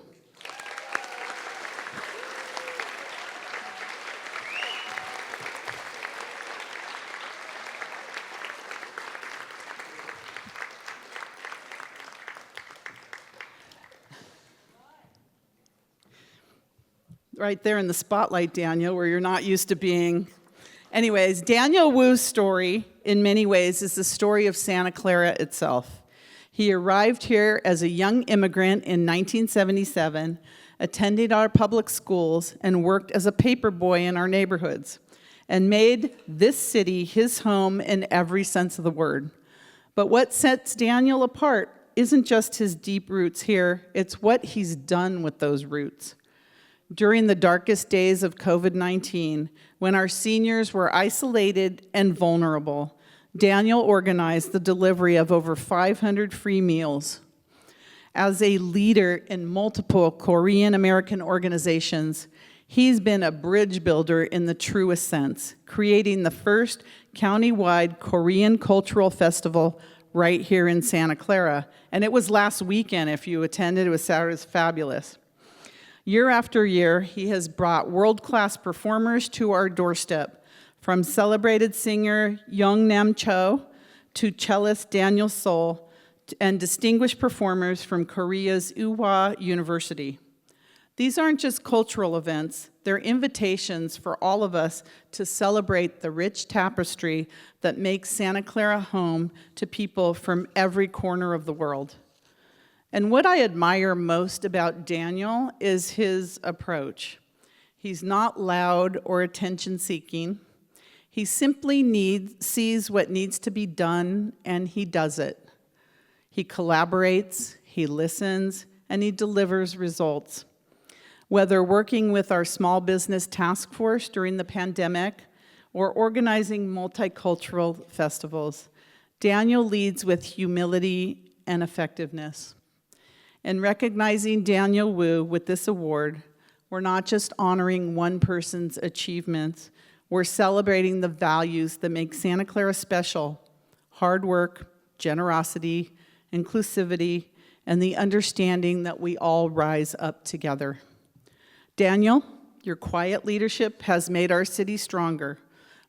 Right there in the spotlight, Daniel, where you're not used to being. Anyways, Daniel Wu's story, in many ways, is the story of Santa Clara itself. He arrived here as a young immigrant in 1977, attended our public schools, and worked as a paper boy in our neighborhoods, and made this city his home in every sense of the word. But what sets Daniel apart isn't just his deep roots here, it's what he's done with those roots. During the darkest days of COVID-19, when our seniors were isolated and vulnerable, Daniel organized the delivery of over 500 free meals. As a leader in multiple Korean American organizations, he's been a bridge builder in the truest sense, creating the first county-wide Korean cultural festival right here in Santa Clara. And it was last weekend. If you attended, it was fabulous. Year after year, he has brought world-class performers to our doorstep, from celebrated singer Young Nam Cho to cellist Daniel Sol and distinguished performers from Korea's Ewha University. These aren't just cultural events, they're invitations for all of us to celebrate the rich tapestry that makes Santa Clara home to people from every corner of the world. And what I admire most about Daniel is his approach. He's not loud or attention-seeking. He simply sees what needs to be done, and he does it. He collaborates, he listens, and he delivers results. Whether working with our small business task force during the pandemic or organizing multicultural festivals, Daniel leads with humility and effectiveness. In recognizing Daniel Wu with this award, we're not just honoring one person's achievements, we're celebrating the values that make Santa Clara special: hard work, generosity, inclusivity, and the understanding that we all rise up together. Daniel, your quiet leadership has made our city stronger,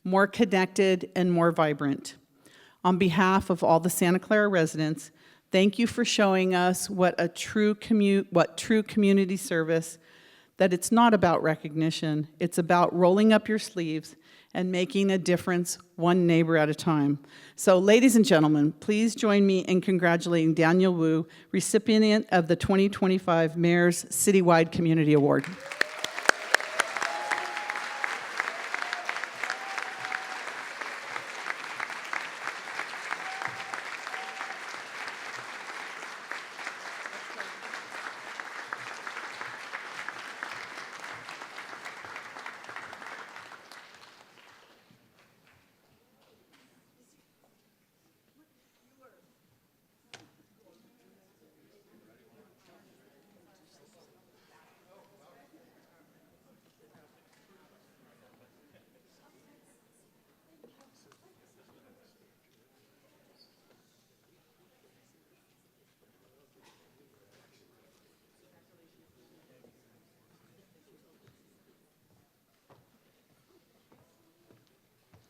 more connected, and more vibrant. On behalf of all the Santa Clara residents, thank you for showing us what true community service, that it's not about recognition, it's about rolling up your sleeves and making a difference one neighbor at a time. So, ladies and gentlemen, please join me in congratulating Daniel Wu, recipient of the 2025 Mayor's Citywide Community Award.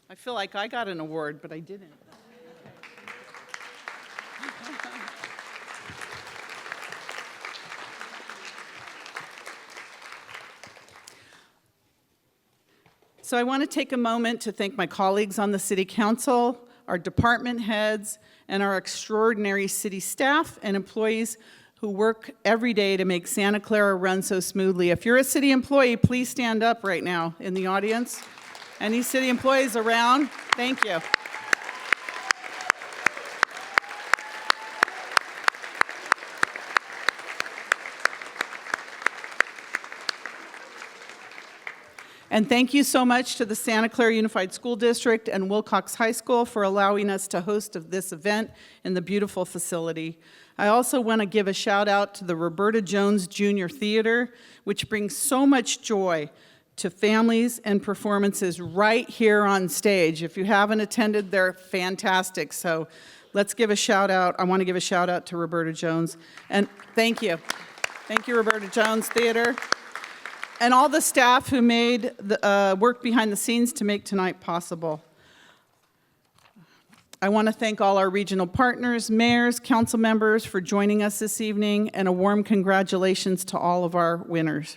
I feel like I got an award, but I didn't. So I want to take a moment to thank my colleagues on the City Council, our department heads, and our extraordinary city staff and employees who work every day to make Santa Clara run so smoothly. If you're a city employee, please stand up right now in the audience. Any city employees around? Thank you. And thank you so much to the Santa Clara Unified School District and Wilcox High School for allowing us to host this event in the beautiful facility. I also want to give a shout out to the Roberta Jones Jr. Theater, which brings so much joy to families and performances right here on stage. If you haven't attended, they're fantastic. So let's give a shout out. I want to give a shout out to Roberta Jones. And thank you. Thank you, Roberta Jones Theater. And all the staff who made the work behind the scenes to make tonight possible. I want to thank all our regional partners, mayors, council members for joining us this evening, and a warm congratulations to all of our winners.